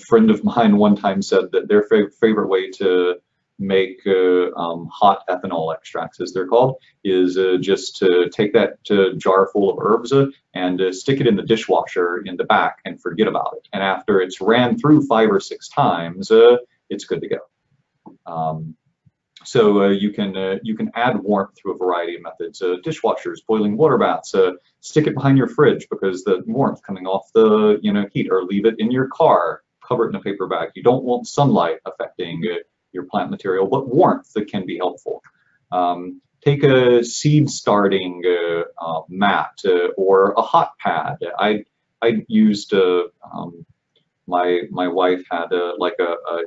friend of mine one time said that their favorite way to make hot ethanol extracts, as they're called, is just to take that jar full of herbs and stick it in the dishwasher in the back and forget about it. And after it's ran through 5 or 6 times, it's good to go. So you can add warmth through a variety of methods: dishwashers, boiling water baths. Stick it behind your fridge because the warmth coming off the heat, or leave it in your car. Cover it in a paper bag. You don't want sunlight affecting your plant material, but warmth that can be helpful. Take a seed starting mat or a hot pad. I used my wife had a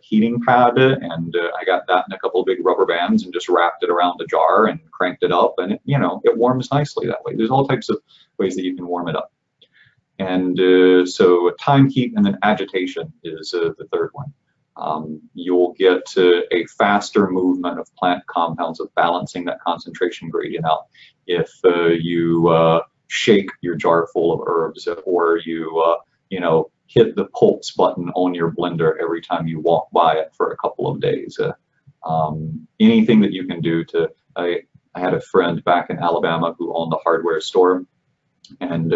heating pad, and I got that in a couple of big rubber bands and just wrapped it around the jar and cranked it up, and it warms nicely that way. There's all types of ways that you can warm it up. And so time, heat, and then agitation is the third one. You'll get a faster movement of plant compounds of balancing that concentration gradient out if you shake your jar full of herbs, or you hit the pulse button on your blender every time you walk by it for a couple of days. Anything that you can do to, I had a friend back in Alabama who owned a hardware store, and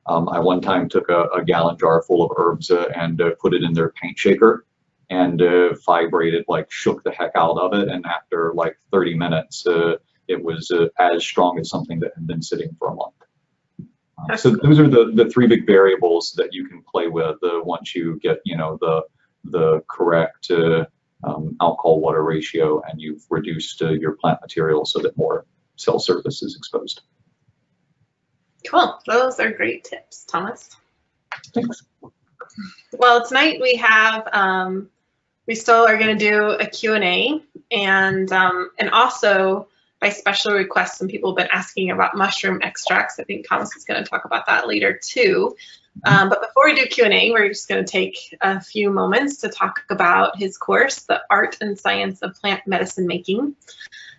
I one time took a gallon jar full of herbs and put it in their paint shaker, and vibrated, like shook the heck out of it, and after like 30 minutes it was as strong as something that had been sitting for a month. So those are the three big variables that you can play with once you get the correct alcohol water ratio, and you've reduced your plant material so that more cell surface is exposed. Cool. Those are great tips, Thomas. Thanks. Well, tonight we have we still are going to do a Q&A, and also by special request, some people have been asking about mushroom extracts. I think Thomas is going to talk about that later too. But before we do Q&A, we're just going to take a few moments to talk about his course, The Art and Science of Plant Medicine Making.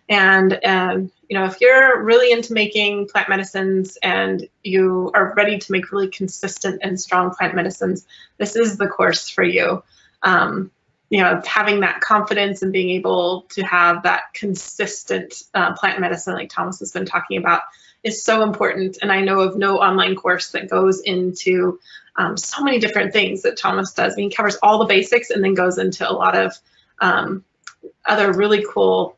And if you're really into making plant medicines and you are ready to make really consistent and strong plant medicines, this is the course for you. Having that confidence and being able to have that consistent plant medicine like Thomas has been talking about is so important. And I know of no online course that goes into so many different things that Thomas does. I mean, he covers all the basics and then goes into a lot of other really cool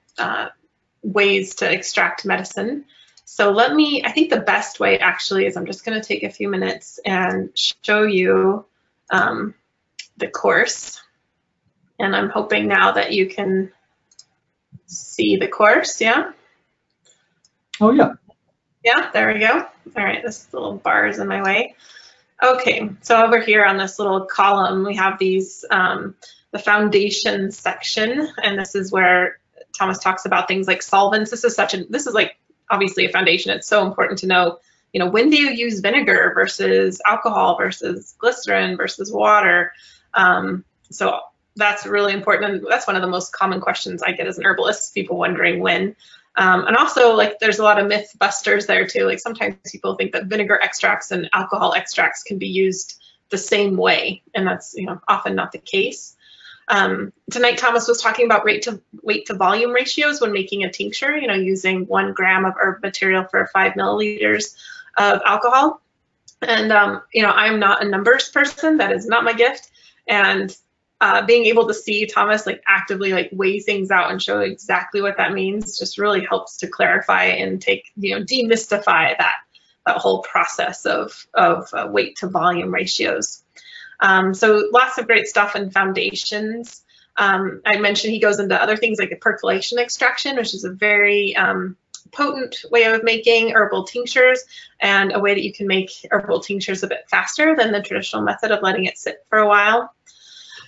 ways to extract medicine. So I think the best way actually is I'm just going to take a few minutes and show you the course. And I'm hoping now that you can see the course, yeah? Oh, yeah. Yeah, there we go. All right, this little bar is in my way. Okay, so over here on this little column, we have these, the foundation section, and this is where Thomas talks about things like solvents. This is like obviously a foundation. It's so important to know, when do you use vinegar versus alcohol versus glycerin versus water? So that's really important, and that's one of the most common questions I get as an herbalist, people wondering when. And also, like, there's a lot of myth busters there too. Like, sometimes people think that vinegar extracts and alcohol extracts can be used the same way, and that's often not the case. Tonight, Thomas was talking about weight to volume ratios when making a tincture. Using 1 gram of herb material for 5 milliliters of alcohol. And I'm not a numbers person. That is not my gift. And being able to see Thomas actively weigh things out and show exactly what that means just really helps to clarify and demystify that whole process of weight to volume ratios. So lots of great stuff in foundations. I mentioned he goes into other things like a percolation extraction, which is a very potent way of making herbal tinctures, and a way that you can make herbal tinctures a bit faster than the traditional method of letting it sit for a while.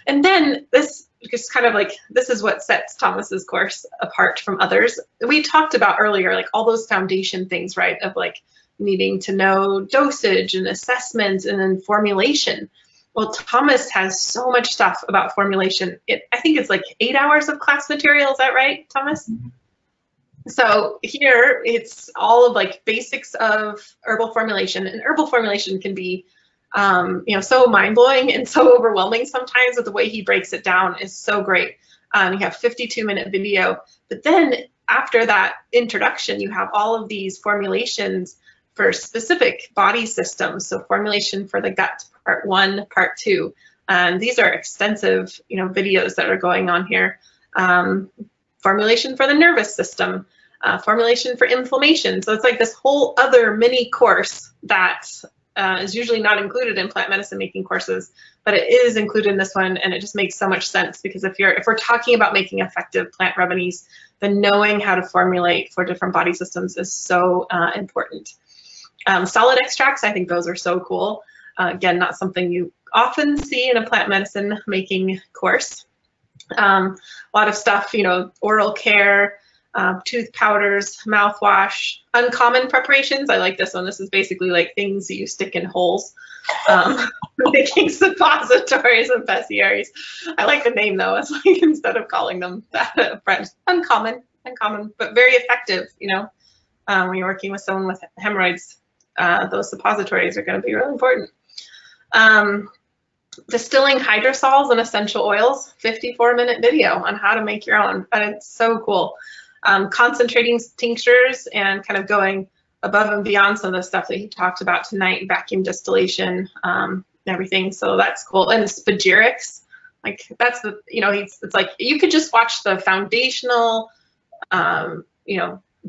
And then this is what sets Thomas's course apart from others. We talked about earlier, all those foundation things, right? Of needing to know dosage and assessment and then formulation. Well, Thomas has so much stuff about formulation. I think it's 8 hours of class material. Is that right, Thomas? So here it's all of basics of herbal formulation, and herbal formulation can be so mind-blowing and so overwhelming sometimes, but the way he breaks it down is so great. You have 52-minute video, but then after that introduction, you have all of these formulations for specific body systems. So formulation for the gut, part 1, part 2. These are extensive, videos that are going on here. Formulation for the nervous system, formulation for inflammation. So it's this whole other mini course that is usually not included in plant medicine making courses, but it is included in this one, and it just makes so much sense because if we're talking about making effective plant remedies, then knowing how to formulate for different body systems is so important. Solid extracts, I think those are so cool. Again, not something you often see in a plant medicine making course. A lot of stuff, oral care, tooth powders, mouthwash, uncommon preparations. I like this one. This is basically like things you stick in holes. Making suppositories and bestiaries. I like the name though. It's like instead of calling them that, French, uncommon, but very effective. When you're working with someone with hemorrhoids, those suppositories are going to be really important. Distilling hydrosols and essential oils, 54-minute video on how to make your own. And it's so cool. Concentrating tinctures and kind of going above and beyond some of the stuff that he talked about tonight, vacuum distillation, everything. So that's cool. And spagyrics, like that's the, it's like you could just watch the foundational,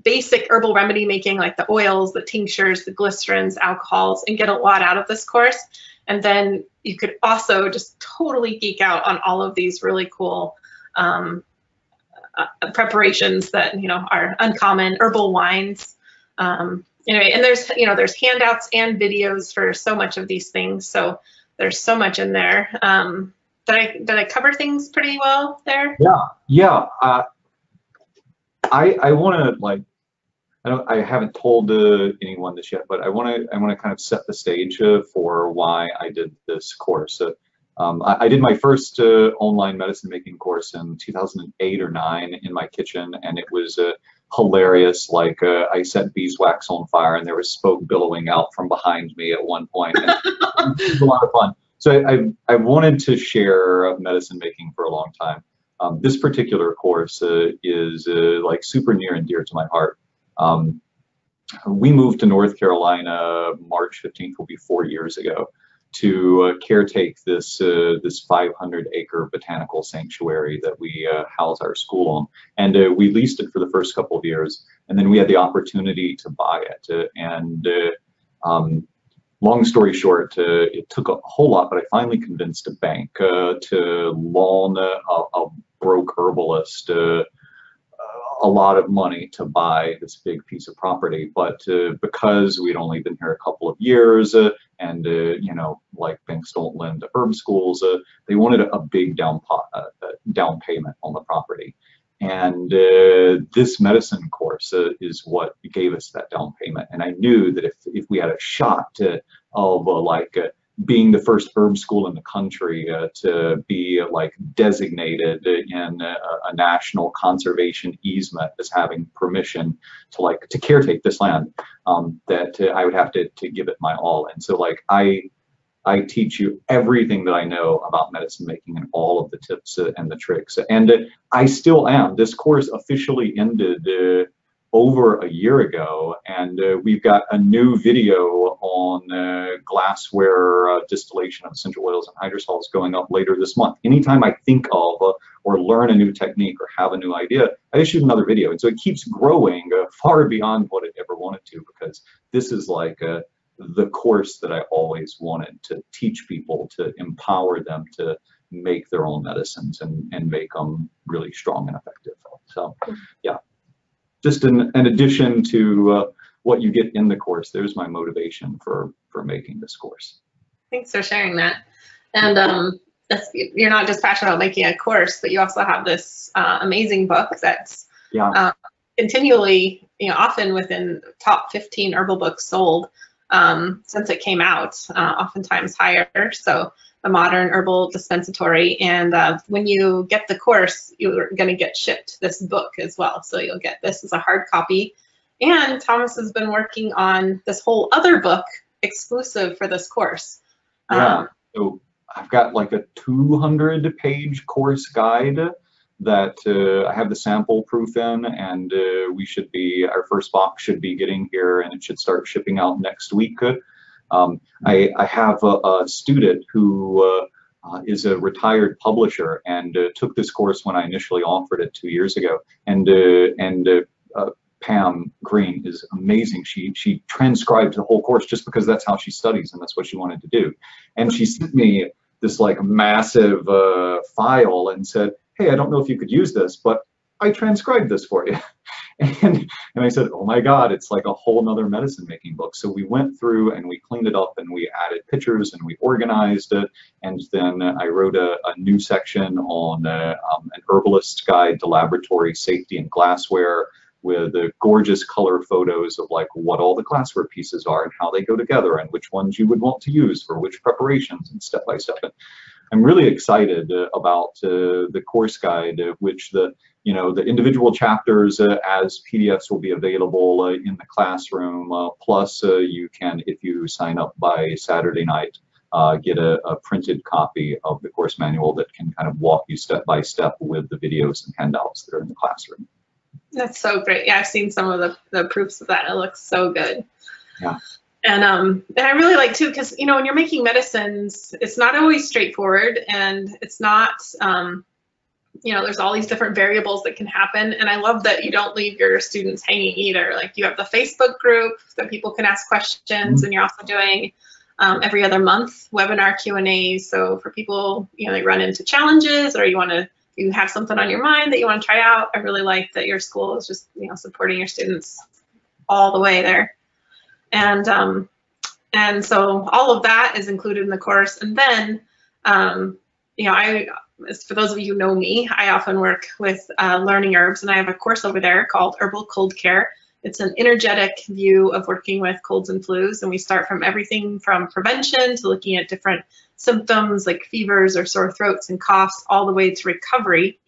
basic herbal remedy making, like the oils, the tinctures, the glycerins, alcohols, and get a lot out of this course. And then you could also just totally geek out on all of these really cool preparations that, are uncommon, herbal wines. Anyway, and there's handouts and videos for so much of these things. So there's so much in there. Did I cover things pretty well there? Yeah. I want to I haven't told anyone this yet, but I want to kind of set the stage for why I did this course. I did my first online medicine making course in 2008 or 9 in my kitchen, and it was hilarious. Like I set beeswax on fire, and there was smoke billowing out from behind me at one point. And it was a lot of fun. So I wanted to share medicine making for a long time. This particular course is like super near and dear to my heart. We moved to North Carolina, March 15th will be 4 years ago, to caretake this 500-acre botanical sanctuary that we house our school on. And we leased it for the first couple of years, and then we had the opportunity to buy it. Long story short, it took a whole lot, but I finally convinced a bank to loan a broke herbalist a lot of money to buy this big piece of property. But because we'd only been here a couple of years, and like banks don't lend to herb schools, they wanted a big down payment on the property. And this medicine course is what gave us that down payment. And I knew that if we had a shot of being the first herb school in the country to be designated in a national conservation easement as having permission to caretake this land, that I would have to give it my all. And so I teach you everything that I know about medicine making and all of the tips and the tricks. And I still am. This course officially ended over a year ago, and we've got a new video on glassware distillation of essential oils and hydrosols going up later this month. Anytime I think of or learn a new technique or have a new idea, I just shoot another video. And so it keeps growing far beyond what it ever wanted to, because this is the course that I always wanted to teach people, to empower them to make their own medicines and make them really strong and effective. So yeah, just in addition to what you get in the course, there's my motivation for making this course. Thanks for sharing that. And you're not just passionate about making a course, but you also have this amazing book that's continually, often within top 15 herbal books sold since it came out, oftentimes higher. So the modern herbal dispensatory. And when you get the course, you're going to get shipped this book as well. So you'll get this as a hard copy. And Thomas has been working on this whole other book exclusive for this course. So I've got a 200-page course guide that I have the sample proof in, and our first box should be getting here, and it should start shipping out next week. I have a student who is a retired publisher and took this course when I initially offered it 2 years ago, and Pam Green is amazing. She transcribed the whole course just because that's how she studies and that's what she wanted to do. And she sent me this massive file and said, hey, I don't know if you could use this, but I transcribed this for you. And I said, oh my God, it's like a whole nother medicine making book. So we went through and we cleaned it up and we added pictures and we organized it. And then I wrote a new section on an herbalist guide to laboratory safety and glassware, with gorgeous color photos of like what all the glassware pieces are and how they go together and which ones you would want to use for which preparations and step by step. And I'm really excited about the course guide, which the individual chapters as PDFs will be available in the classroom. Plus, you can, if you sign up by Saturday night, get a printed copy of the course manual that can kind of walk you step by step with the videos and handouts that are in the classroom. That's so great. Yeah, I've seen some of the proofs of that. It looks so good. Yeah. And I really like too, because when you're making medicines, it's not always straightforward, and it's not there's all these different variables that can happen. And I love that you don't leave your students hanging either. Like, you have the Facebook group that people can ask questions, and you're also doing every other month webinar Q&As. So for people they run into challenges, or you have something on your mind that you want to try out, I really like that your school is just supporting your students all the way there. And so all of that is included in the course. And then for those of you who know me, I often work with learning herbs, and I have a course over there called Herbal Cold Care. It's an energetic view of working with colds and flus, and we start from everything from prevention to looking at different symptoms like fevers or sore throats and coughs, all the way to recovery.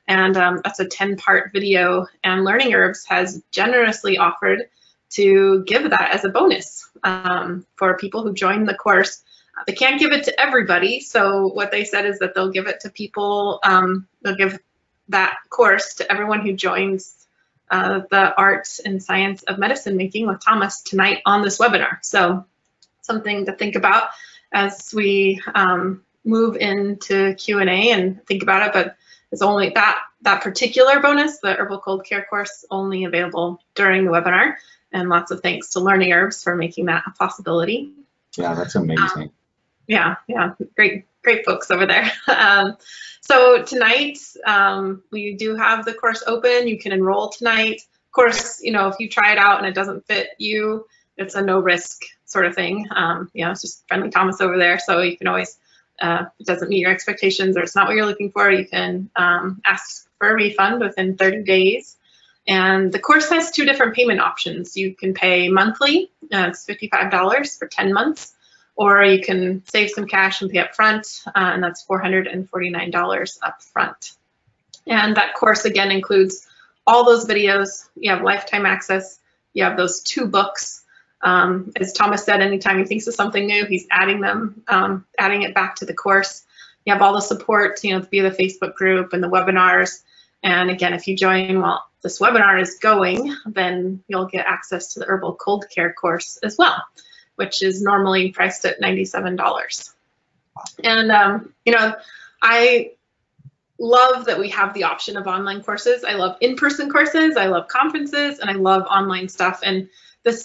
And that's a 10-part video, and Learning Herbs has generously offered to give that as a bonus for people who join the course. They can't give it to everybody, so what they said is that they'll give it to people, they'll give that course to everyone who joins the Art and Science of Medicine Making with Thomas tonight on this webinar. So something to think about as we move into Q&A and think about it, but it's only that particular bonus, the Herbal Cold Care course, only available during the webinar. And lots of thanks to Learning Herbs for making that a possibility. Yeah, that's amazing. Yeah, great folks over there. So tonight, we do have the course open. You can enroll tonight. Of course, if you try it out and it doesn't fit you, it's a no risk sort of thing. It's just friendly Thomas over there. So you can always, if it doesn't meet your expectations or it's not what you're looking for, you can ask for a refund within 30 days. And the course has 2 different payment options. You can pay monthly, it's $55 for 10 months, or you can save some cash and pay up front, and that's $449 up front. And that course, again, includes all those videos. You have lifetime access. You have those 2 books. As Thomas said, anytime he thinks of something new, he's adding it back to the course. You have all the support, via the Facebook group and the webinars. And again, if you join while this webinar is going, then you'll get access to the Herbal Cold Care course as well, which is normally priced at $97. And, I love that we have the option of online courses. I love in-person courses, I love conferences, and I love online stuff. And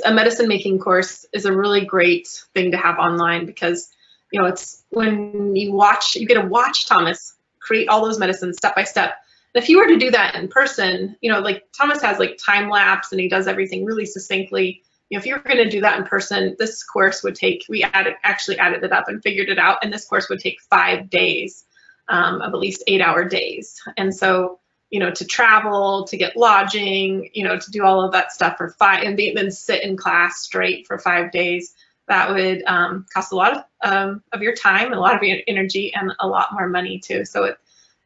a medicine making course is a really great thing to have online, because, it's when you get to watch Thomas create all those medicines step by step. If you were to do that in person, like Thomas has like time lapse and he does everything really succinctly. If you were going to do that in person, this course would take, actually added it up and figured it out, and this course would take 5 days of at least 8-hour days. And so, to travel, to get lodging, to do all of that stuff for 5, and then sit in class straight for 5 days, that would cost a lot of your time, a lot of your energy, and a lot more money too. So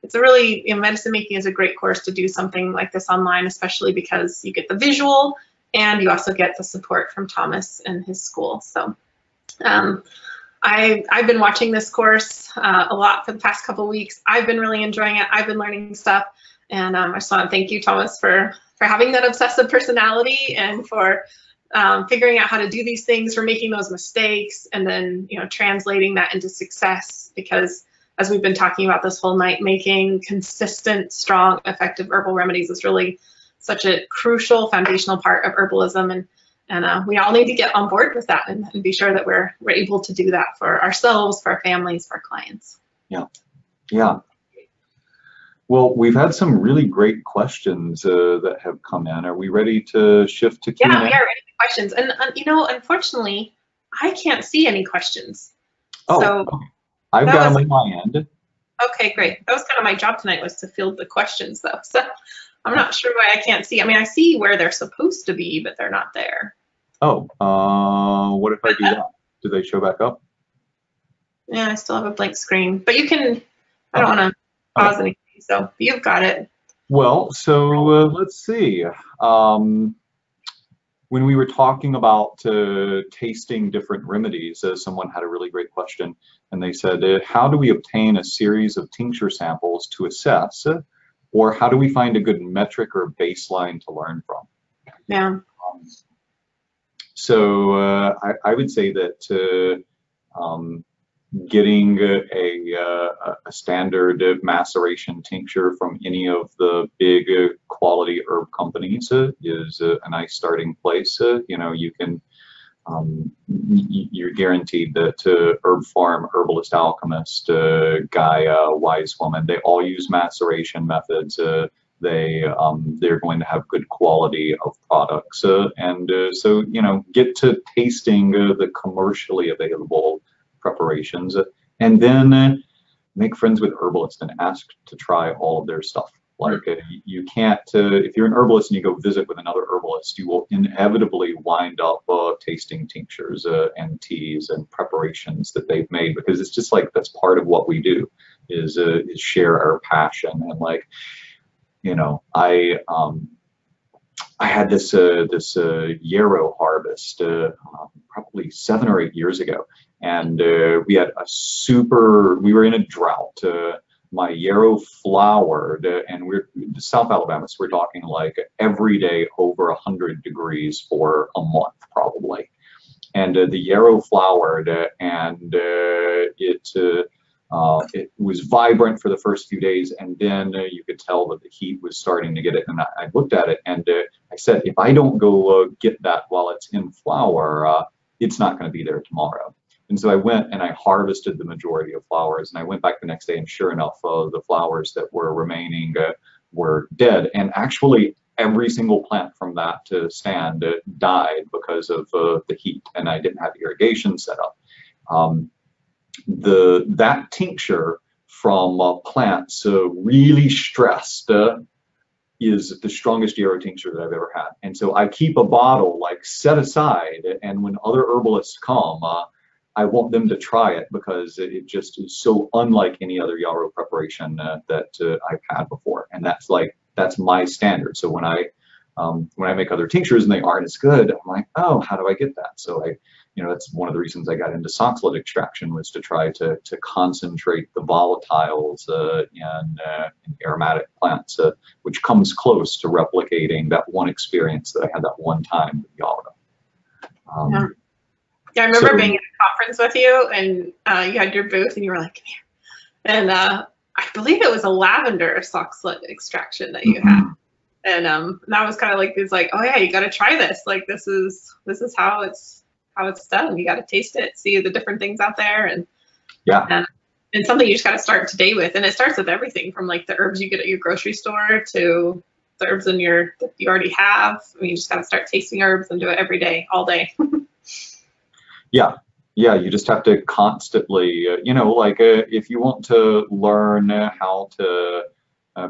it's a really, medicine making is a great course to do something like this online, especially because you get the visual and you also get the support from Thomas and his school. So I've been watching this course a lot for the past couple weeks. I've been really enjoying it. I've been learning stuff, and I just want to thank you, Thomas, for having that obsessive personality, and for figuring out how to do these things, for making those mistakes, and then translating that into success. Because as we've been talking about this whole night, making consistent, strong, effective herbal remedies is really such a crucial foundational part of herbalism, and we all need to get on board with that and be sure that we're able to do that for ourselves, for our families, for our clients. Yeah. Well, we've had some really great questions that have come in. Are we ready to shift to Yeah, we Q&A? are ready for questions. And unfortunately, I can't see any questions. Oh, So okay. I've that got was them on my end. okay, great. That was kind of my job tonight, was to field the questions though. So I'm not sure why I can't see. I mean, I see where they're supposed to be, but they're not there. Oh, what if I do that? Do they show back up? Yeah, I still have a blank screen, but you can, I Oh, don't want to okay. pause anything, so you've got it. Well, so let's see. When we were talking about tasting different remedies, someone had a really great question, and they said, how do we obtain a series of tincture samples to assess, or how do we find a good metric or baseline to learn from? Yeah. So I would say that getting a standard maceration tincture from any of the big quality herb companies is a nice starting place. You know, you can you're guaranteed that Herb Farm, Herbalist Alchemist, Gaia, Wise Woman, they all use maceration methods. They're going to have good quality of products, and so you know, get to tasting the commercially available preparations, and then make friends with herbalists and ask to try all of their stuff. Like you can't, if you're an herbalist and you go visit with another herbalist, you will inevitably wind up tasting tinctures and teas and preparations that they've made, because it's just like that's part of what we do is share our passion. And like, you know, I had this yarrow harvest probably 7 or 8 years ago, and we had we were in a drought. My yarrow flowered, and we're South Alabama, so we're talking like every day over 100 degrees for a month probably. And the yarrow flowered, and it was vibrant for the first few days, and then you could tell that the heat was starting to get it. And I looked at it, and I said, if I don't go get that while it's in flower, it's not going to be there tomorrow. And so I went and I harvested the majority of flowers, and I went back the next day, and sure enough, the flowers that were remaining were dead. And actually, every single plant from that stand died because of the heat, and I didn't have irrigation set up. That tincture from plants really stressed is the strongest yarrow tincture that I've ever had. And so I keep a bottle like set aside, and when other herbalists come, I want them to try it, because it just is so unlike any other yarrow preparation that I've had before. And that's my standard. So when I make other tinctures and they aren't as good, I'm like, oh, how do I get that? So that's one of the reasons I got into soxhlet extraction, was to try to concentrate the volatiles in aromatic plants, which comes close to replicating that one experience that I had that one time with yarrow. Yeah, I remember being at a conference with you, and you had your booth, and you were like, come here. And I believe it was a lavender soxhlet extraction that you had. And that was kind of like, it's like, oh yeah, you got to try this. Like this is how it's done. You got to taste it, see the different things out there, and something you just got to start today with. And it starts with everything from like the herbs you get at your grocery store to the herbs that you already have. I mean, you just got to start tasting herbs and do it every day, all day. Yeah, you just have to constantly, like if you want to learn how to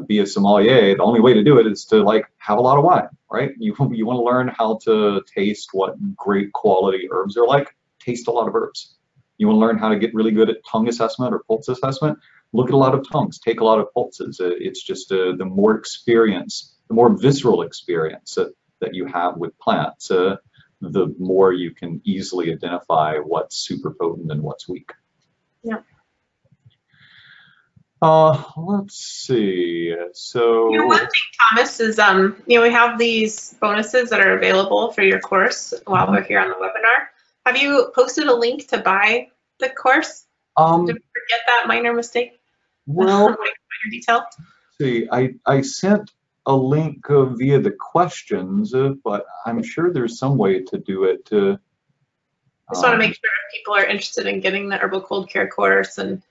be a sommelier, the only way to do it is to like have a lot of wine, right? You want to learn how to taste what great quality herbs are like, taste a lot of herbs. You want to learn how to get really good at tongue assessment or pulse assessment, look at a lot of tongues, take a lot of pulses. It's just the more experience, the more visceral experience that you have with plants, the more you can easily identify what's super potent and what's weak. Yeah. Let's see. So one thing, Thomas, is we have these bonuses that are available for your course while we're here on the webinar. Have you posted a link to buy the course? Did we forget that minor mistake? Well, minor detail. See, I sent a link via the questions, but I'm sure there's some way to do it. I just want to make sure people are interested in getting the Herbal Cold Care course and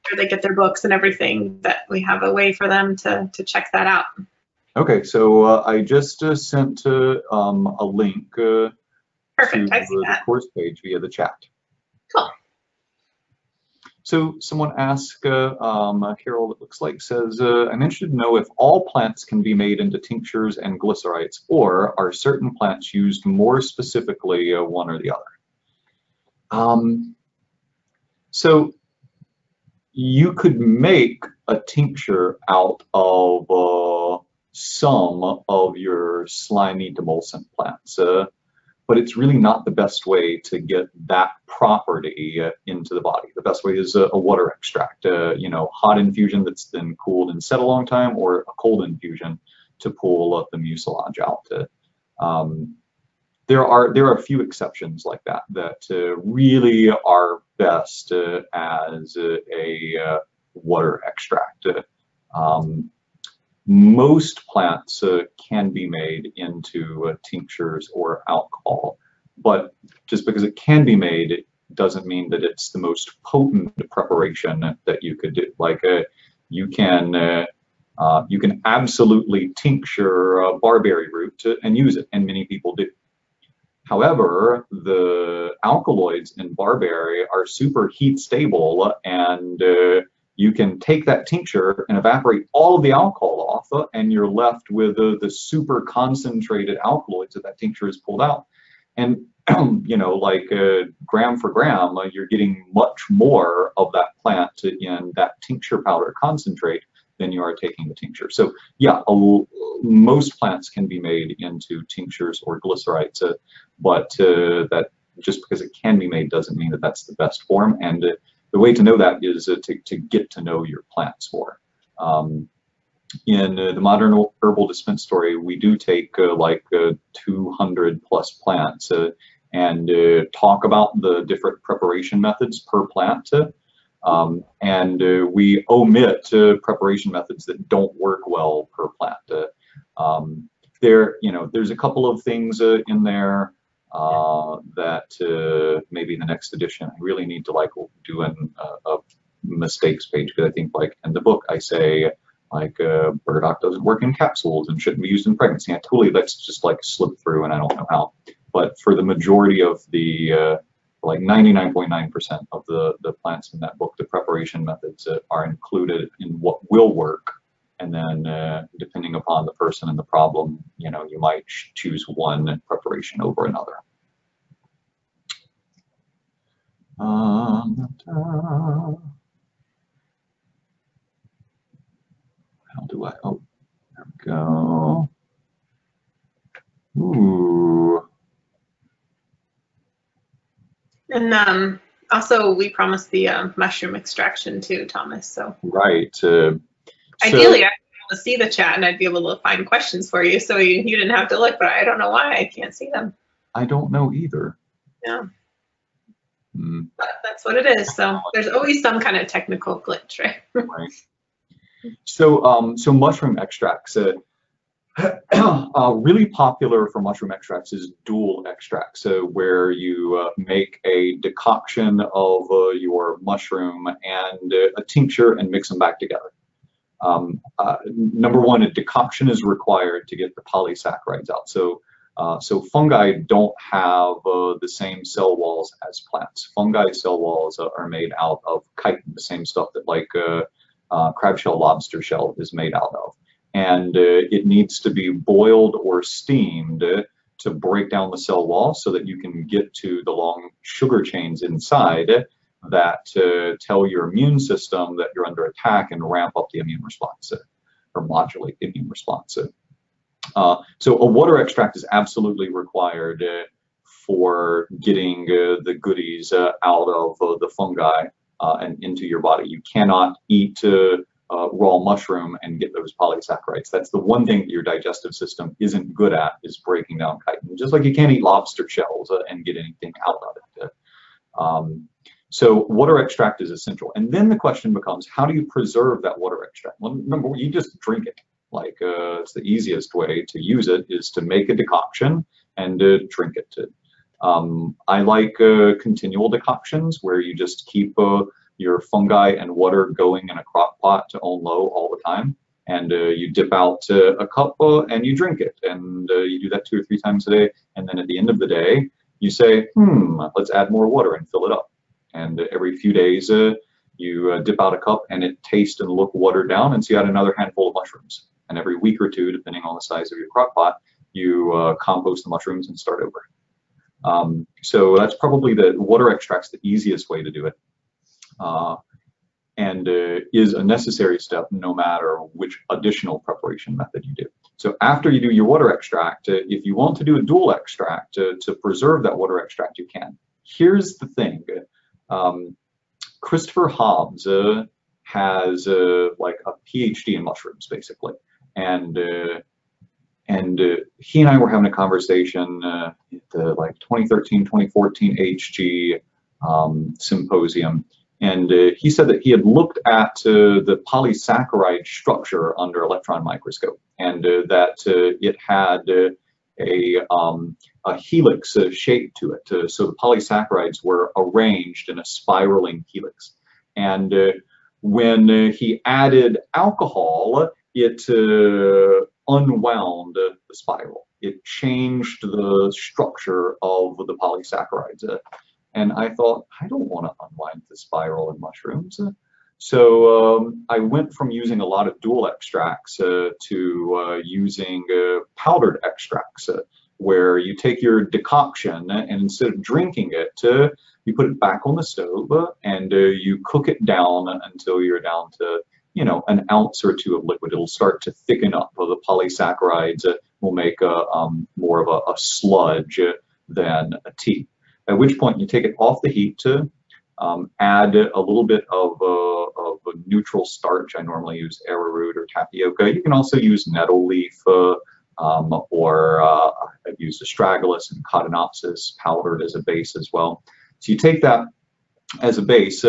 where they get their books and everything, that we have a way for them to check that out. Okay, so I just sent a link to Perfect, I see the that. course page via the chat. Cool. So someone asked, Carol, it looks like, says, I'm interested to know if all plants can be made into tinctures and glycerites, or are certain plants used more specifically, one or the other? So you could make a tincture out of some of your slimy demulcent plants, but it's really not the best way to get that property into the body. The best way is a water extract, you know, hot infusion that's then cooled and set a long time, or a cold infusion to pull the mucilage out. There are a few exceptions like that really are best as a water extract. Most plants can be made into tinctures or alcohol, but just because it can be made, it doesn't mean that it's the most potent preparation that you could do. Like you can absolutely tincture barberry root and use it, and many people do. However, the alkaloids in barberry are super heat stable, and you can take that tincture and evaporate all of the alcohol off, and you're left with the super concentrated alkaloids that tincture has pulled out. And you know, like gram for gram, you're getting much more of that plant in that tincture powder concentrate than you are taking the tincture. So yeah, most plants can be made into tinctures or glycerites, but that just because it can be made doesn't mean that that's the best form. And the way to know that is to get to know your plants more. In the modern herbal dispensatory, we do take like 200 plus plants and talk about the different preparation methods per plant. And we omit preparation methods that don't work well per plant. There's a couple of things in there that maybe in the next edition I really need to like do a mistakes page, because I think like in the book I say like burdock doesn't work in capsules and shouldn't be used in pregnancy. And totally that's just like slipped through and I don't know how. But for the majority of the like 99.9% of the plants in that book, the preparation methods are included in what will work. And then depending upon the person and the problem, you know, you might choose one preparation over another. How do I, oh, there we go. Ooh. And also we promised the mushroom extraction too, Thomas. So right. Ideally, I'd be able to see the chat and I'd be able to find questions for you, so you didn't have to look. But I don't know why I can't see them. I don't know either. Yeah. But that's what it is. So there's always some kind of technical glitch, right? Right. So, so mushroom extracts. Really popular for mushroom extracts is dual extracts, where you make a decoction of your mushroom and a tincture and mix them back together. Number one, a decoction is required to get the polysaccharides out. So, so fungi don't have the same cell walls as plants. Fungi cell walls are made out of chitin, the same stuff that like crab shell, lobster shell is made out of. And it needs to be boiled or steamed to break down the cell wall so that you can get to the long sugar chains inside that tell your immune system that you're under attack and ramp up the immune response or modulate the immune response. So a water extract is absolutely required for getting the goodies out of the fungi and into your body. You cannot eat raw mushroom and get those polysaccharides. That's the one thing that your digestive system isn't good at, is breaking down chitin. Just like you can't eat lobster shells and get anything out of it. So water extract is essential. And then the question becomes, how do you preserve that water extract? Well, number one, you just drink it. Like it's the easiest way to use it is to make a decoction and drink it. I like continual decoctions where you just keep your fungi and water going in a crock pot on low all the time. And you dip out a cup and you drink it. And you do that 2 or 3 times a day. And then at the end of the day, you say, let's add more water and fill it up. And every few days, you dip out a cup and it tastes and look watered down. And so you add another handful of mushrooms. And every week or 2, depending on the size of your crock pot, you compost the mushrooms and start over. So that's probably the water extract's the easiest way to do it. And is a necessary step no matter which additional preparation method you do. So after you do your water extract, if you want to do a dual extract to preserve that water extract, you can. Here's the thing. Christopher Hobbs has like a PhD in mushrooms, basically. And he and I were having a conversation at the like 2013, 2014 HG symposium. And he said that he had looked at the polysaccharide structure under electron microscope, and that it had a helix shape to it. So the polysaccharides were arranged in a spiraling helix. And when he added alcohol, it unwound the spiral. It changed the structure of the polysaccharides. And I thought, I don't want to unwind the spiral in mushrooms. So I went from using a lot of dual extracts to using powdered extracts, where you take your decoction and instead of drinking it, you put it back on the stove and you cook it down until you're down to, you know, an ounce or 2 of liquid. It'll start to thicken up. The polysaccharides will make more of a sludge than a tea. At which point you take it off the heat to add a little bit of a neutral starch. I normally use arrowroot or tapioca. You can also use nettle leaf or I've used astragalus and cotinopsis powdered as a base as well. So you take that as a base,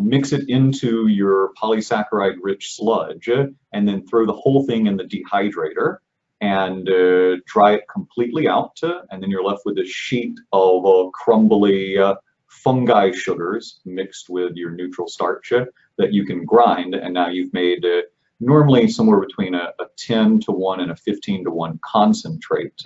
mix it into your polysaccharide rich sludge, and then throw the whole thing in the dehydrator and dry it completely out, and then you're left with a sheet of crumbly fungi sugars mixed with your neutral starch that you can grind, and now you've made normally somewhere between a 10-to-1 and a 15-to-1 concentrate,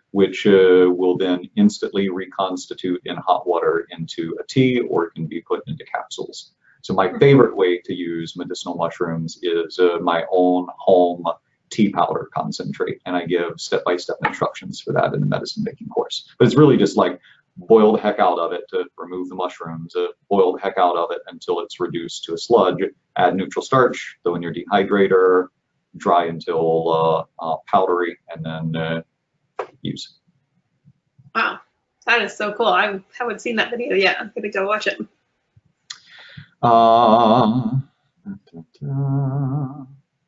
which will then instantly reconstitute in hot water into a tea, or it can be put into capsules. So my favorite way to use medicinal mushrooms is my own home tea powder concentrate, and I give step-by-step instructions for that in the medicine making course. But it's really just like boil the heck out of it to remove the mushrooms, boil the heck out of it until it's reduced to a sludge, add neutral starch, throw in your dehydrator, dry until powdery, and then use. Wow, that is so cool. I haven't seen that video yet. I'm gonna go watch it.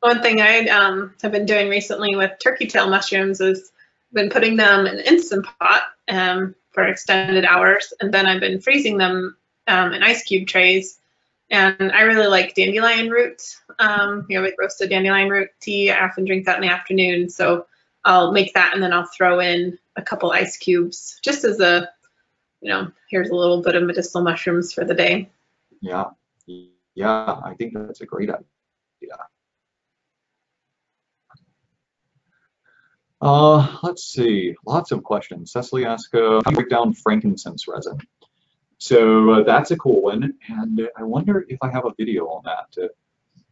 One thing I have been doing recently with turkey tail mushrooms is been putting them in an Instant Pot for extended hours, and then I've been freezing them in ice cube trays. And I really like dandelion root, like roasted dandelion root tea. I often drink that in the afternoon, so I'll make that and then I'll throw in a couple ice cubes just as a, here's a little bit of medicinal mushrooms for the day. Yeah, I think that's a great idea. Let's see, lots of questions. Cecily asked, how do you break down frankincense resin? So that's a cool one, and I wonder if I have a video on that.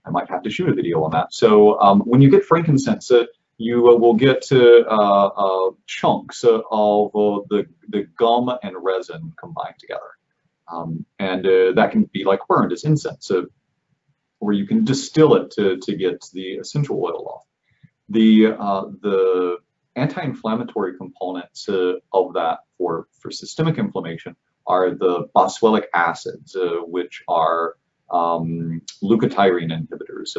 I might have to shoot a video on that. So when you get frankincense, you will get chunks of the gum and resin combined together. And that can be like burned as incense, or you can distill it to get the essential oil off. The anti-inflammatory components of that for systemic inflammation are the boswellic acids, which are leukotriene inhibitors.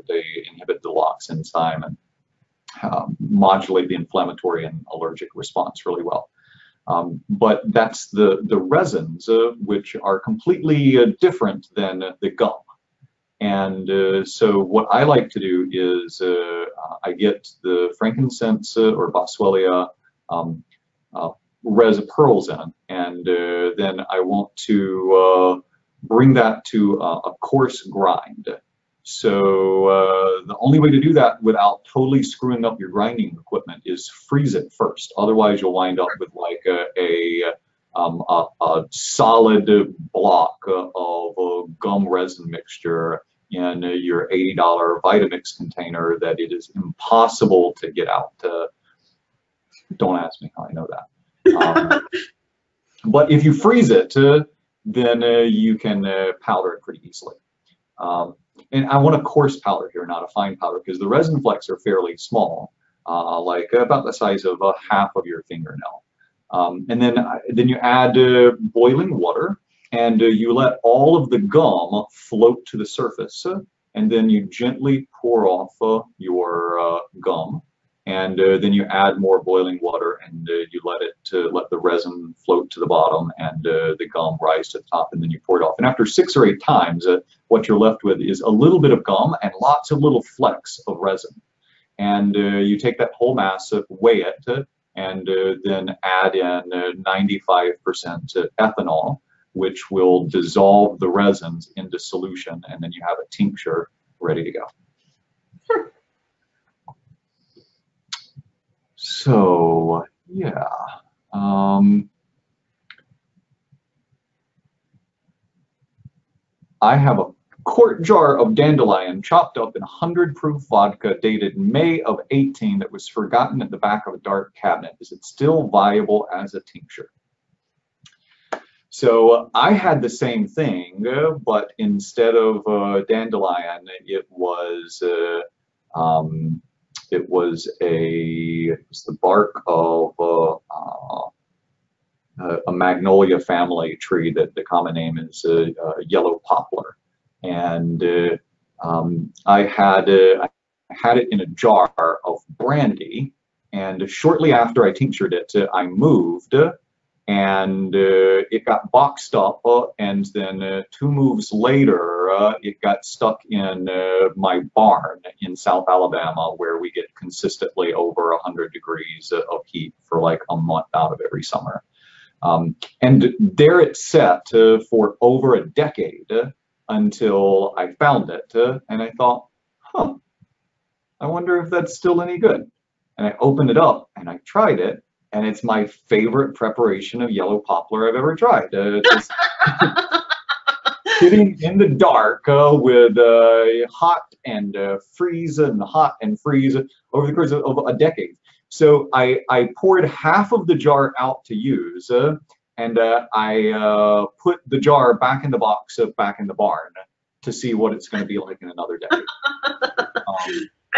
They inhibit the LOX enzyme and modulate the inflammatory and allergic response really well. But that's the resins, which are completely different than the gum. And so what I like to do is I get the frankincense or boswellia pearls in, and then I want to bring that to a coarse grind. So the only way to do that without totally screwing up your grinding equipment is freeze it first. Otherwise, you'll wind up with like a solid block of gum resin mixture in your $80 Vitamix container that it is impossible to get out. Don't ask me how I know that. But if you freeze it, then you can powder it pretty easily. And I want a coarse powder here, not a fine powder, because the resin flecks are fairly small, like about the size of half of your fingernail. And then you add boiling water, and you let all of the gum float to the surface, and then you gently pour off your gum, and then you add more boiling water, and you let the resin float to the bottom, and the gum rise to the top, and then you pour it off. And after 6 or 8 times, what you're left with is a little bit of gum and lots of little flecks of resin. And you take that whole mass, weigh it, and then add in 95% ethanol, which will dissolve the resins into solution, and then you have a tincture ready to go. So, yeah. I have a quart jar of dandelion chopped up in 100 proof vodka dated May of 18 that was forgotten at the back of a dark cabinet. Is it still viable as a tincture? So I had the same thing, but instead of dandelion, it was the bark of a magnolia family tree that the common name is yellow poplar. And I had it in a jar of brandy, and shortly after I tinctured it, I moved, and it got boxed up, and then 2 moves later, it got stuck in my barn in South Alabama, where we get consistently over 100 degrees of heat for like a month out of every summer. And there it sat for over a decade until I found it, and I thought, huh, I wonder if that's still any good. And I opened it up and I tried it, and it's my favorite preparation of yellow poplar I've ever tried. Just sitting in the dark with hot and freeze and hot and freeze over the course of a decade. So I poured half of the jar out to use, and I put the jar back in the box, back in the barn, to see what it's going to be like in another decade.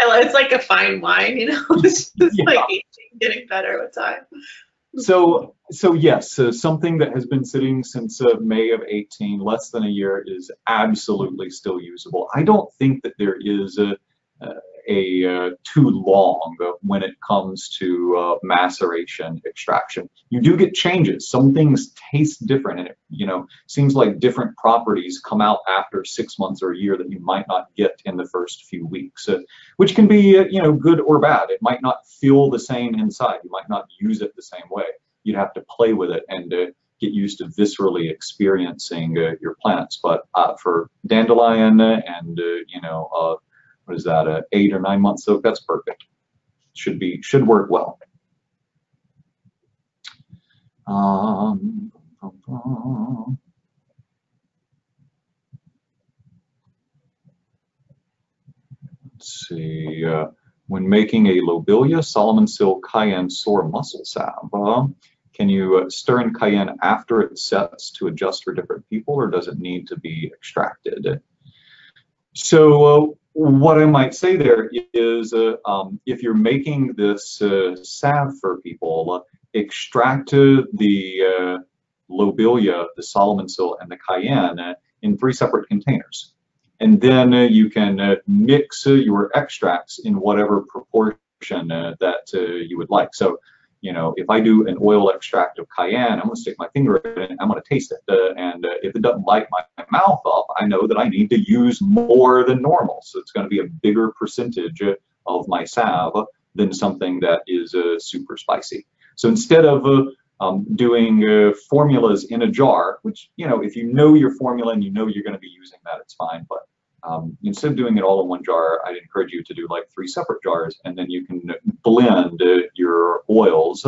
It's like a fine wine, you know. It's just yeah. Like getting better with time. So yes, something that has been sitting since May of 18, less than a year, is absolutely still usable. I don't think that there is too long when it comes to maceration extraction. You do get changes. Some things taste different, and it seems like different properties come out after 6 months or a year that you might not get in the first few weeks, which can be good or bad. It might not feel the same inside. You might not use it the same way. You'd have to play with it and get used to viscerally experiencing your plants. But for dandelion and what is that, 8 or 9 months soak? That's perfect. Should work well. Let's see. When making a lobelia, Solomon Sil, cayenne, sore muscle salve, can you stir in cayenne after it sets to adjust for different people, or does it need to be extracted? So what I might say there is, if you're making this salve for people, extract the lobelia, the Solomon Sil, and the cayenne in 3 separate containers. And then you can mix your extracts in whatever proportion that you would like. So, if I do an oil extract of cayenne, I'm going to stick my finger in it, I'm going to taste it. And if it doesn't light my mouth up, I know that I need to use more than normal. So it's going to be a bigger percentage of my salve than something that is super spicy. So instead of doing formulas in a jar, which, you know, if you know your formula and you know you're going to be using that, it's fine. But instead of doing it all in one jar, I'd encourage you to do like 3 separate jars, and then you can blend your oils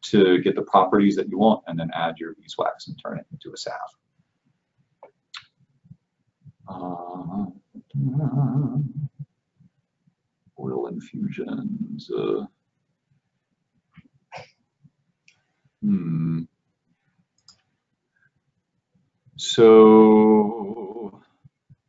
to get the properties that you want, and then add your beeswax and turn it into a salve. Oil infusions. So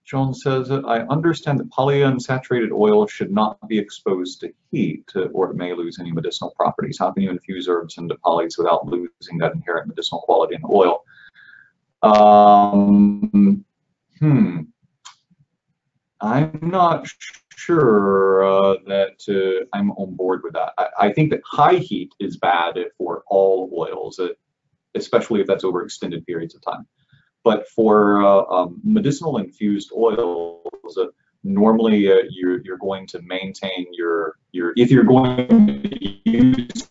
John says, I understand that polyunsaturated oil should not be exposed to heat or it may lose any medicinal properties. How can you infuse herbs into polys without losing that inherent medicinal quality in the oil? I'm not sure that I'm on board with that. I think that high heat is bad for all oils, especially if that's over extended periods of time. But for medicinal infused oils, normally you're going to maintain your if you're going to use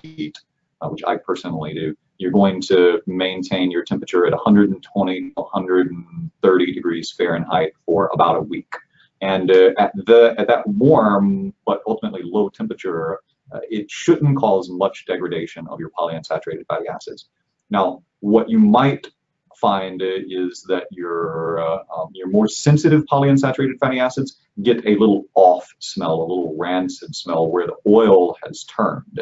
heat, which I personally do, you're going to maintain your temperature at 120 130 degrees Fahrenheit for about a week. And at that warm but ultimately low temperature, it shouldn't cause much degradation of your polyunsaturated fatty acids. Now, what you might find is that your more sensitive polyunsaturated fatty acids get a little off smell, a little rancid smell where the oil has turned.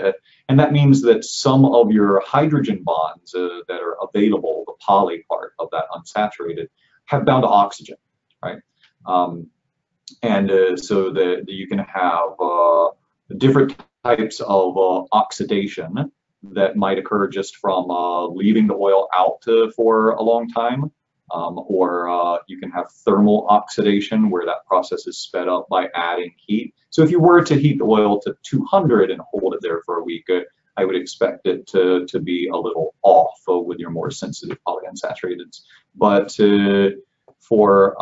And that means that some of your hydrogen bonds that are available, the poly part of that unsaturated, have bound to oxygen, right? So that you can have different types of oxidation that might occur just from leaving the oil out for a long time, or you can have thermal oxidation where that process is sped up by adding heat. So if you were to heat the oil to 200 and hold it there for a week, I would expect it to be a little off with your more sensitive polyunsaturated. But for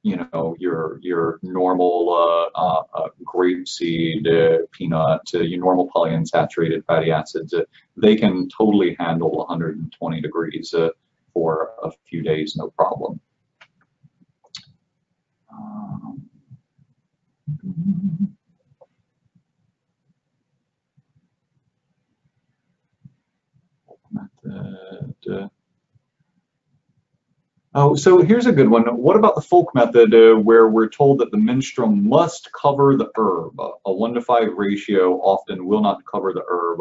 you know, your normal grapeseed, peanut, your normal polyunsaturated fatty acids, they can totally handle 120 degrees for a few days, no problem. Method. Oh, so here's a good one. What about the folk method where we're told that the menstruum must cover the herb? A 1:5 ratio often will not cover the herb.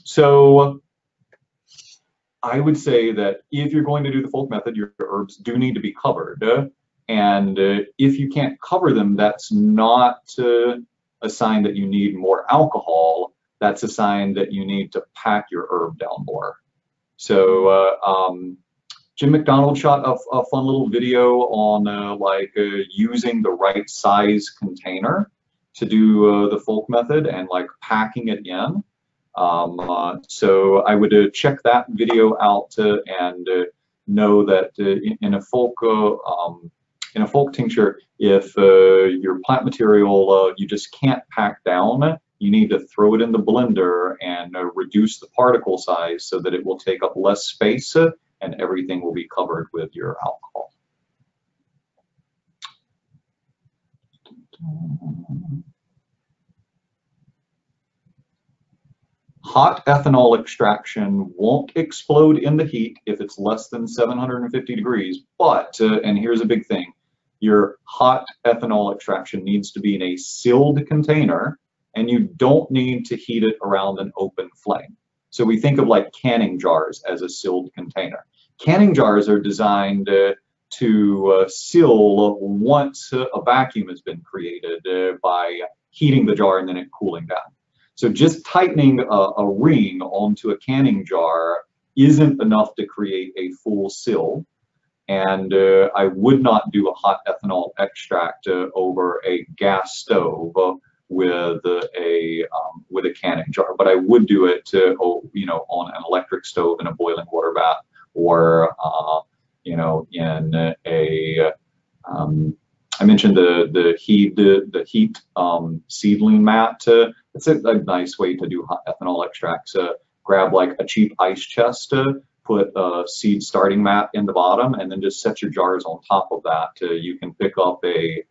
So I would say that if you're going to do the folk method, your herbs do need to be covered. And if you can't cover them, that's not a sign that you need more alcohol. That's a sign that you need to pack your herb down more. So Jim McDonald shot a fun little video on using the right size container to do the folk method and like packing it in. So I would check that video out and know that in a folk tincture, if your plant material you just can't pack down, you need to throw it in the blender and reduce the particle size so that it will take up less space and everything will be covered with your alcohol. Hot ethanol extraction won't explode in the heat if it's less than 750 degrees, but, and here's a big thing, your hot ethanol extraction needs to be in a sealed container and you don't need to heat it around an open flame. So we think of like canning jars as a sealed container. Canning jars are designed to seal once a vacuum has been created by heating the jar and then it cooling down. So just tightening a ring onto a canning jar isn't enough to create a full seal. And I would not do a hot ethanol extract over a gas stove with a canning jar, but I would do it on an electric stove in a boiling water bath, or in a I mentioned the heat seedling mat. it's a nice way to do hot ethanol extracts. Grab like a cheap ice chest, put a seed starting mat in the bottom, and then just set your jars on top of that. You can pick up a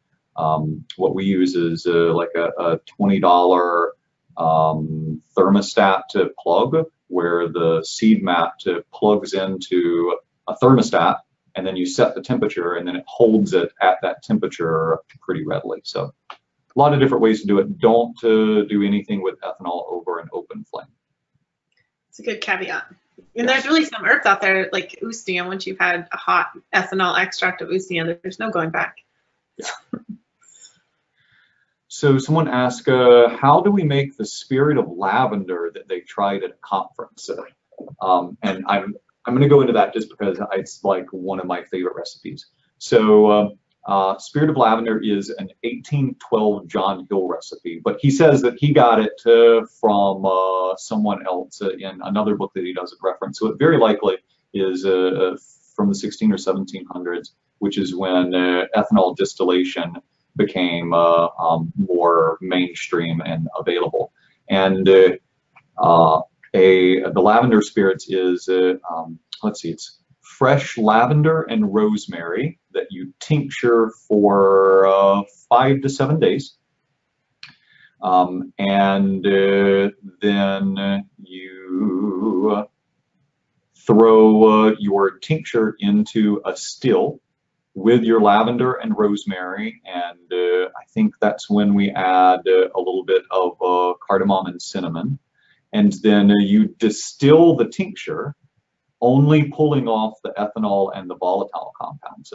what we use is like a $20 thermostat plug, where the seed mat plugs into a thermostat, and then you set the temperature, and then it holds it at that temperature pretty readily. So a lot of different ways to do it. Don't do anything with ethanol over an open flame. It's a good caveat. And there's really some herbs out there like Usnea. Once you've had a hot ethanol extract of Usnea, there's no going back. Yeah. So someone asked, how do we make the spirit of lavender that they tried at a conference? And I'm going to go into that just because it's like one of my favorite recipes. So spirit of lavender is an 1812 John Hill recipe, but he says that he got it from someone else in another book that he doesn't reference. So it very likely is from the 16 or 1700s, which is when ethanol distillation became more mainstream and available. And the lavender spirits is, let's see, it's fresh lavender and rosemary that you tincture for 5 to 7 days. And then you throw your tincture into a still with your lavender and rosemary, and I think that's when we add a little bit of cardamom and cinnamon, and then you distill the tincture, only pulling off the ethanol and the volatile compounds,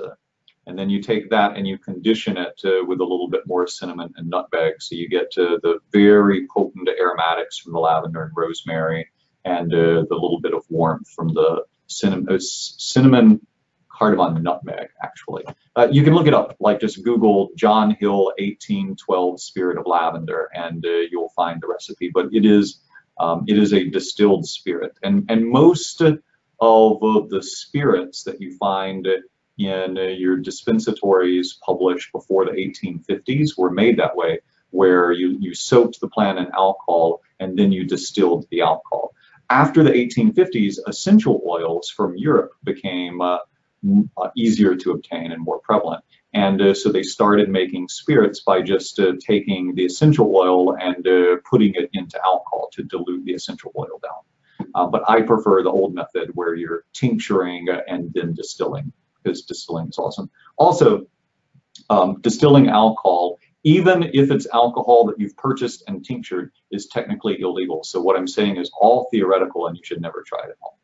and then you take that and you condition it with a little bit more cinnamon and nutmeg, so you get the very potent aromatics from the lavender and rosemary, and the little bit of warmth from the cinnamon, cardamom, and nutmeg, actually. You can look it up, like just Google John Hill 1812 spirit of lavender, and you'll find the recipe. But it is a distilled spirit, and most of the spirits that you find in your dispensatories published before the 1850s were made that way, where you soaked the plant in alcohol and then you distilled the alcohol. After the 1850s, essential oils from Europe became easier to obtain and more prevalent. And so they started making spirits by just taking the essential oil and putting it into alcohol to dilute the essential oil down. But I prefer the old method where you're tincturing and then distilling, because distilling is awesome. Also, distilling alcohol, even if it's alcohol that you've purchased and tinctured, is technically illegal. So what I'm saying is all theoretical, and you should never try it at home.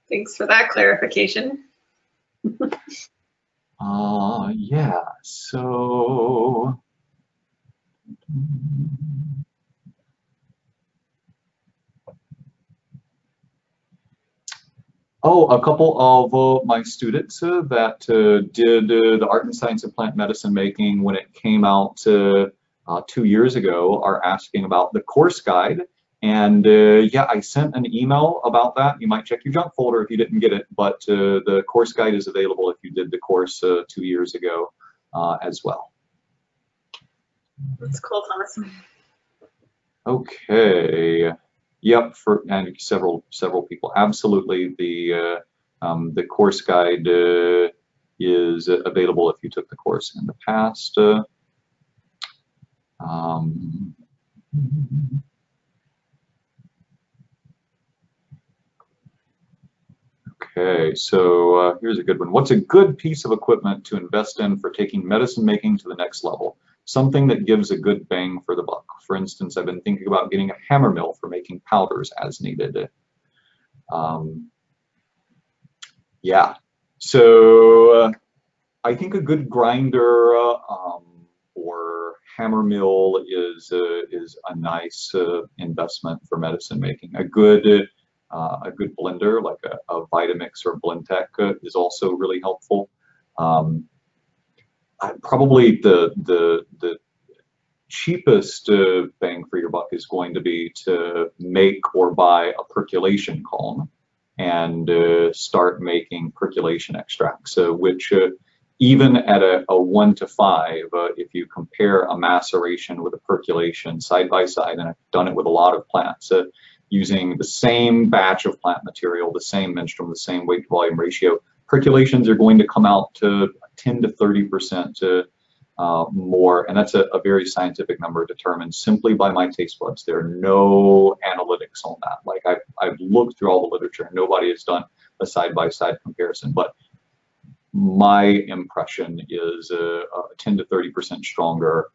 Thanks for that clarification. Yeah, so a couple of my students that did the Art and Science of Plant Medicine Making when it came out 2 years ago are asking about the course guide. And yeah, I sent an email about that. You might check your junk folder if you didn't get it, but the course guide is available if you did the course 2 years ago as well. That's cool, Thomas. Okay. Yep, and several people. Absolutely, the course guide is available if you took the course in the past. Okay, so here's a good one. What's a good piece of equipment to invest in for taking medicine making to the next level? Something that gives a good bang for the buck. For instance, I've been thinking about getting a hammer mill for making powders as needed. Yeah, so I think a good grinder or hammer mill is a nice investment for medicine making. A good blender like a Vitamix or Blendtec is also really helpful. Probably the cheapest bang for your buck is going to be to make or buy a percolation column and start making percolation extracts, which even at a 1 to 5, if you compare a maceration with a percolation side by side, and I've done it with a lot of plants, using the same batch of plant material, the same menstruum, the same weight to volume ratio, percolations are going to come out to 10 to 30% more, and that's a very scientific number determined simply by my taste buds. There are no analytics on that. Like I've looked through all the literature, and nobody has done a side-by-side comparison, but my impression is 10 to 30% stronger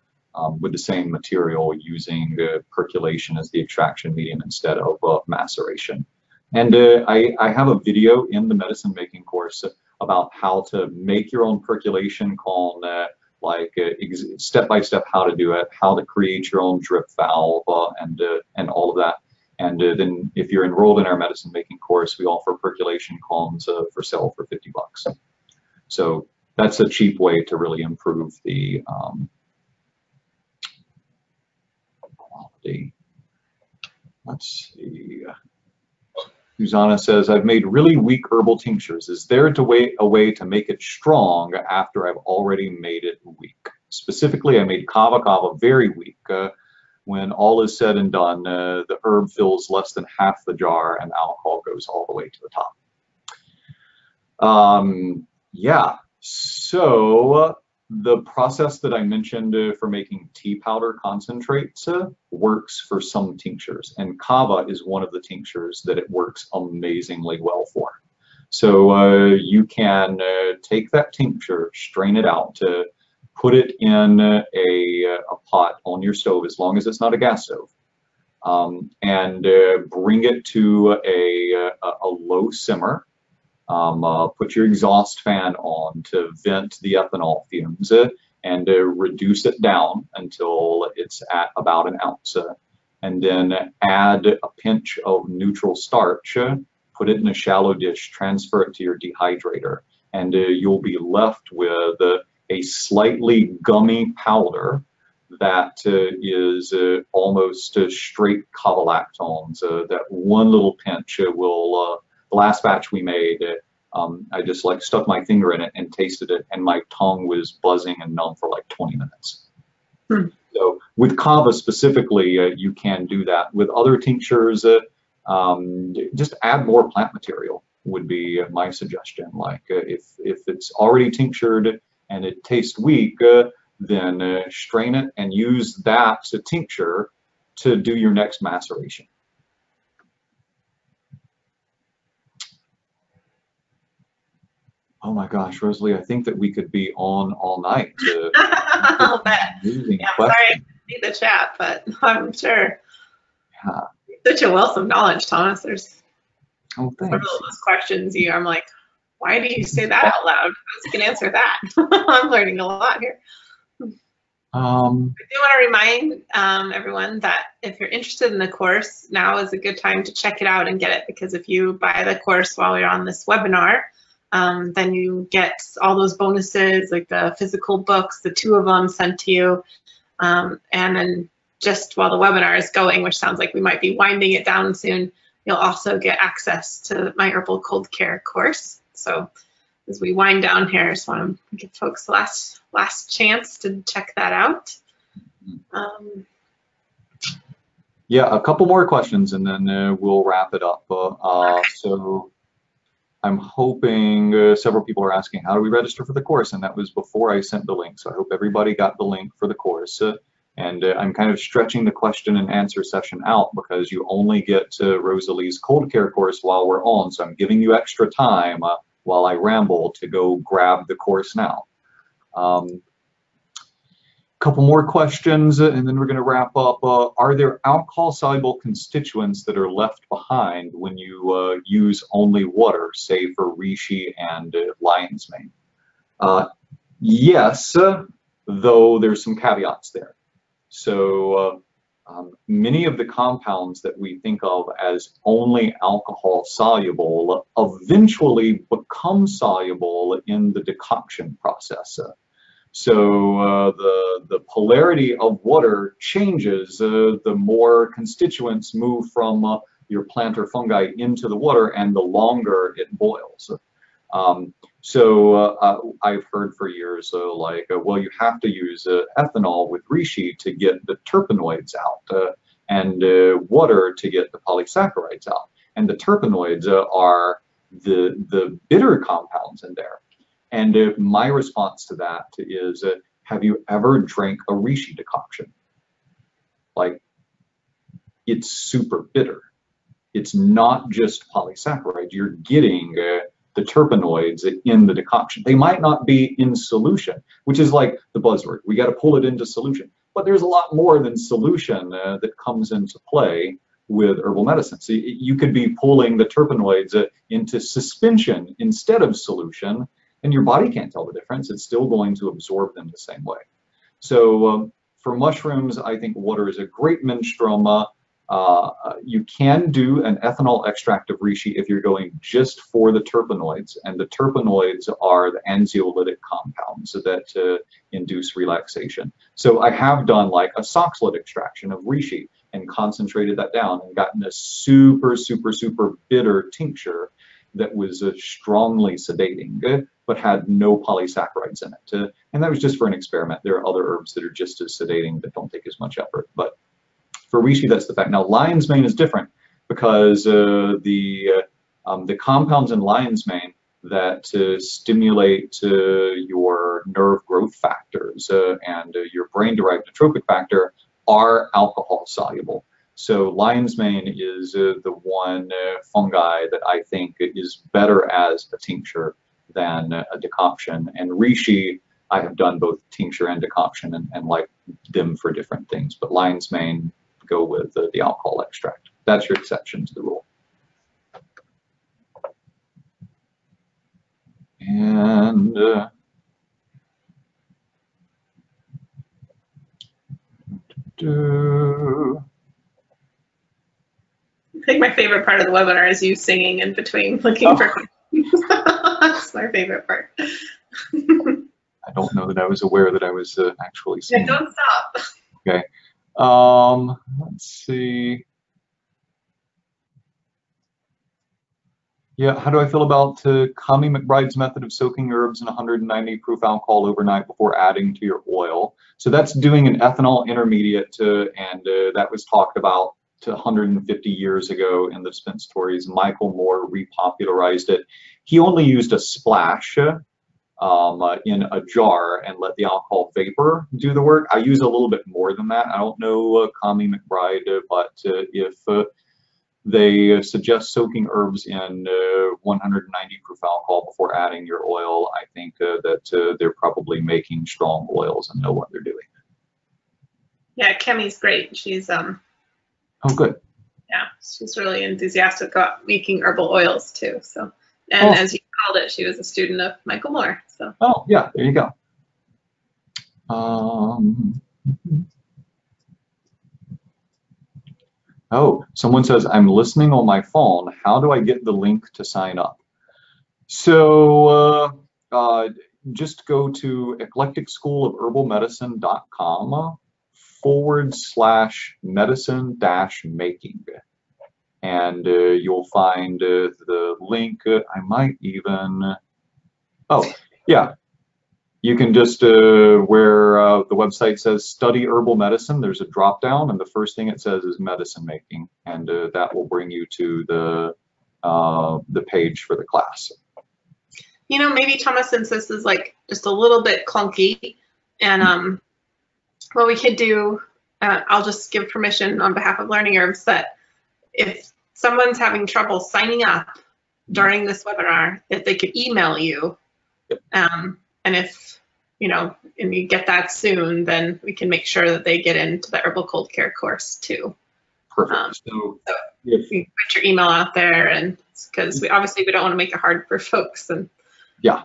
with the same material using percolation as the extraction medium instead of maceration. And I have a video in the medicine making course about how to make your own percolation called step by step how to do it, how to create your own drip valve, and all of that. And then if you're enrolled in our medicine making course, we offer percolation columns for sale for $50. So that's a cheap way to really improve the quality. Let's see. Susanna says, I've made really weak herbal tinctures. Is there a way to make it strong after I've already made it weak? Specifically, I made kava kava very weak. When all is said and done, the herb fills less than half the jar and alcohol goes all the way to the top. Yeah, so the process that I mentioned for making tea powder concentrates works for some tinctures, and kava is one of the tinctures that it works amazingly well for. So you can take that tincture, strain it out, put it in a pot on your stove, as long as it's not a gas stove, and bring it to a low simmer. Put your exhaust fan on to vent the ethanol fumes and reduce it down until it's at about an ounce. And then add a pinch of neutral starch, put it in a shallow dish, transfer it to your dehydrator, and you'll be left with a slightly gummy powder that is almost straight cavalactones. That one little pinch will, the last batch we made, I just like stuck my finger in it and tasted it, and my tongue was buzzing and numb for like 20 minutes. So with kava specifically, you can do that. With other tinctures, just add more plant material would be my suggestion. Like if it's already tinctured and it tastes weak, then strain it and use that tincture to do your next maceration. Oh my gosh, Rosalie, I think that we could be on all night. I'll bet. Yeah, sorry I didn't see the chat, but I'm sure. Yeah. Such a wealth of knowledge, Thomas. There's thanks. Several of those questions I'm like, why do you say that out loud? Who can answer that? I'm learning a lot here. I do want to remind everyone that if you're interested in the course, now is a good time to check it out and get it, because if you buy the course while you're on this webinar, then you get all those bonuses, like the physical books, the 2 of them sent to you. And then just while the webinar is going, which sounds like we might be winding it down soon, you'll also get access to my Herbal Cold Care course. So as we wind down here, I just want to give folks the last chance to check that out. Yeah, a couple more questions and then we'll wrap it up. Okay. So I'm hoping several people are asking, how do we register for the course? And that was before I sent the link. So I hope everybody got the link for the course. And I'm kind of stretching the question and answer session out because you only get to Rosalie's cold care course while we're on. So I'm giving you extra time while I ramble to go grab the course now. Couple more questions and then we're going to wrap up. Are there alcohol-soluble constituents that are left behind when you use only water, say for reishi and lion's mane? Yes, though there's some caveats there. So many of the compounds that we think of as only alcohol soluble eventually become soluble in the decoction process. So the polarity of water changes the more constituents move from your plant or fungi into the water and the longer it boils. I've heard for years, well, you have to use ethanol with reishi to get the terpenoids out, and water to get the polysaccharides out. And the terpenoids are the bitter compounds in there. And my response to that is, have you ever drank a reishi decoction? Like, it's super bitter. It's not just polysaccharides. You're getting the terpenoids in the decoction. They might not be in solution, which is like the buzzword. We got to pull it into solution. But there's a lot more than solution that comes into play with herbal medicine. So you could be pulling the terpenoids into suspension instead of solution, and your body can't tell the difference. It's still going to absorb them the same way. So for mushrooms, I think water is a great menstruum. You can do an ethanol extract of reishi if you're going just for the terpenoids, and the terpenoids are the anxiolytic compounds that induce relaxation. So I have done like a soxhlet extraction of reishi and concentrated that down and gotten a super, super, super bitter tincture that was strongly sedating, but had no polysaccharides in it. And that was just for an experiment. There are other herbs that are just as sedating that don't take as much effort. But for reishi, that's the fact. Now, lion's mane is different because the compounds in lion's mane that stimulate your nerve growth factors and your brain-derived neurotrophic factor are alcohol soluble. So lion's mane is the one fungi that I think is better as a tincture than a decoction. And reishi, I have done both tincture and decoction and like them for different things. But lion's mane, go with the alcohol extract. That's your exception to the rule. And I think my favorite part of the webinar is you singing in between looking for questions. That's my favorite part. I don't know that I was aware that I was actually singing. Yeah, don't stop. Okay. Let's see. Yeah, how do I feel about Kami McBride's method of soaking herbs in 190 proof alcohol overnight before adding to your oil? So that's doing an ethanol intermediate, and that was talked about 150 years ago in the dispensatories. Michael Moore repopularized it. He only used a splash in a jar and let the alcohol vapor do the work. I use a little bit more than that. I don't know Kami McBride, but if they suggest soaking herbs in 190 proof alcohol before adding your oil, I think that they're probably making strong oils and know what they're doing. Yeah, Kemi's great. She's Oh, good. Yeah, she's really enthusiastic about making herbal oils too. So, and as you called it, she was a student of Michael Moore. So. Oh, yeah, there you go. Oh, someone says, I'm listening on my phone. How do I get the link to sign up? So just go to eclecticschoolofherbalmedicine.com/medicine-making. And you'll find the link. I might even, oh, yeah. You can just, where the website says study herbal medicine, there's a drop down, and the first thing it says is medicine making, and that will bring you to the page for the class. You know, maybe Thomas, since this is like just a little bit clunky, and what we could do, I'll just give permission on behalf of Learning Herbs that if someone's having trouble signing up during this webinar, if they could email you, and if, you know, and you get that soon, then we can make sure that they get into the Herbal Cold Care course too. Perfect. So if you put your email out there, and because we don't want to make it hard for folks. And yeah,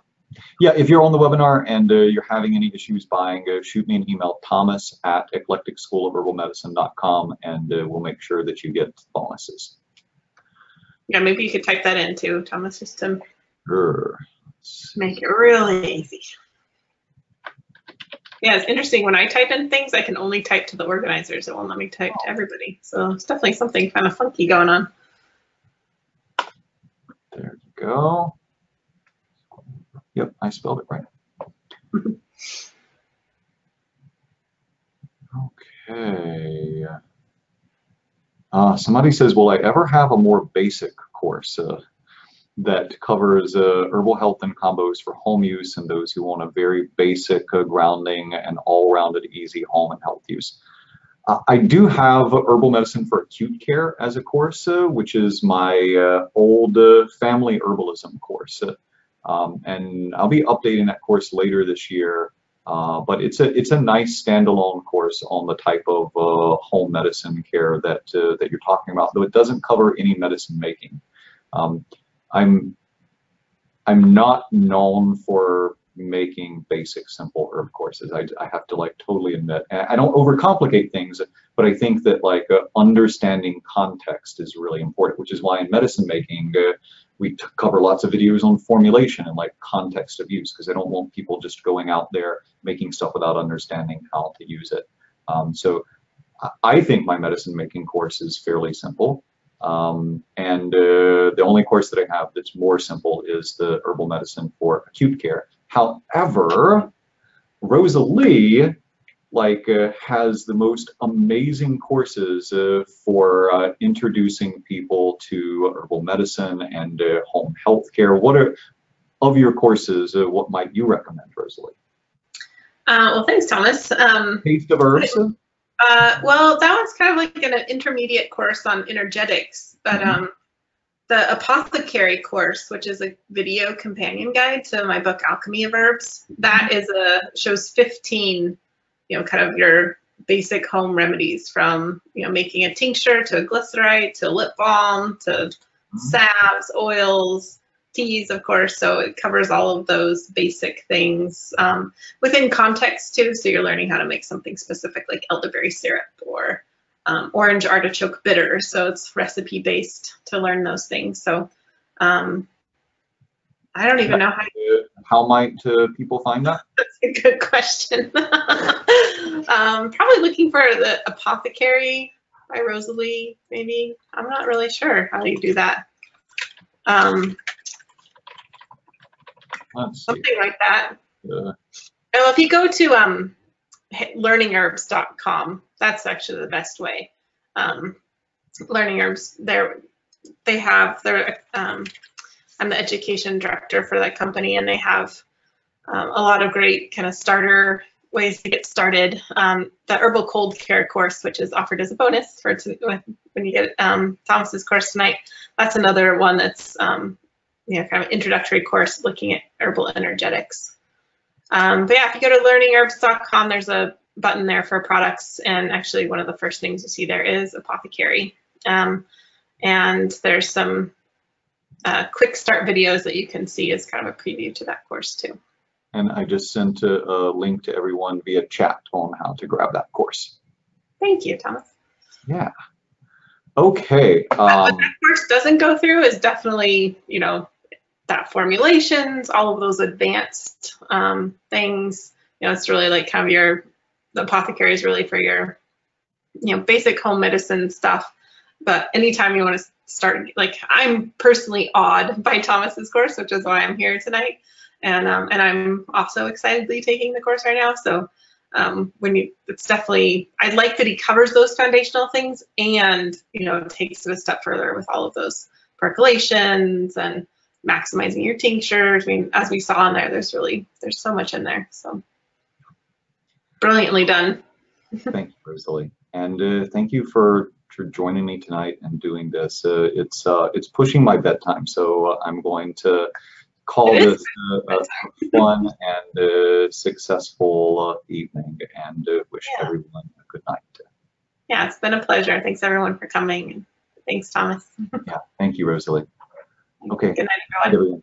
if you're on the webinar and you're having any issues buying, shoot me an email, thomas@eclecticschoolofherbalmedicine.com, and we'll make sure that you get bonuses. Yeah, maybe you could type that in too, Thomas, just to make it really easy. Yeah, it's interesting. When I type in things, I can only type to the organizers. It won't let me type to everybody. So it's definitely something kind of funky going on. There you go. Yep, I spelled it right. Okay. Somebody says, will I ever have a more basic course that covers herbal health and combos for home use and those who want a very basic grounding and all-rounded easy home and health use? I do have herbal medicine for acute care as a course, which is my old family herbalism course. And I'll be updating that course later this year. But it's a nice standalone course on the type of home medicine care that you're talking about, though it doesn't cover any medicine making. I'm not known for making basic simple herb courses. I have to like totally admit, I don't overcomplicate things, but I think that like understanding context is really important, which is why in medicine making we cover lots of videos on formulation and like context of use, because I don't want people just going out there making stuff without understanding how to use it. So I think my medicine making course is fairly simple. And the only course that I have that's more simple is the herbal medicine for acute care. However, Rosalie has the most amazing courses for introducing people to herbal medicine and home health care. What are of your courses? What might you recommend, Rosalie? Well, thanks, Thomas. Taste of Herbs? Well, that was kind of like an intermediate course on energetics, but the apothecary course, which is a video companion guide to my book Alchemy of Herbs, that is shows 15, kind of your basic home remedies from, making a tincture to a glycerite to lip balm to salves, oils, teas, of course. So it covers all of those basic things within context too. So you're learning how to make something specific like elderberry syrup or orange artichoke bitter. So it's recipe based to learn those things. So I don't even know how might people find that? That's a good question. Probably looking for the Apothecary by Rosalie, maybe. I'm not really sure how you do that. Something like that. Well, if you go to learningherbs.com, that's actually the best way. Learning Herbs, they have their I'm the education director for that company, and they have a lot of great kind of starter ways to get started. The Herbal Cold Care course, which is offered as a bonus when you get Thomas's course tonight, that's another one that's kind of an introductory course looking at herbal energetics. But yeah, if you go to learningherbs.com, there's a button there for products, and actually one of the first things you see there is Apothecary. And there's some quick start videos that you can see as kind of a preview to that course too. And I just sent a link to everyone via chat on how to grab that course. Thank you, Thomas. Yeah. Okay. What that course doesn't go through is definitely, that formulations, all of those advanced things. It's really like kind of the apothecary is really for your, basic home medicine stuff. But anytime you want to start, I'm personally awed by Thomas's course, which is why I'm here tonight. And I'm also excitedly taking the course right now. So it's definitely, I like that he covers those foundational things and, takes it a step further with all of those percolations and maximizing your tinctures. I mean, as we saw in there, there's so much in there. So brilliantly done. Thank you, Rosalie. And thank you for joining me tonight and doing this. It's pushing my bedtime, so I'm going to call this a fun and successful evening, and wish everyone a good night. Yeah, it's been a pleasure. Thanks everyone for coming. Thanks, Thomas. Yeah, thank you, Rosalie. Okay. Good night, everyone.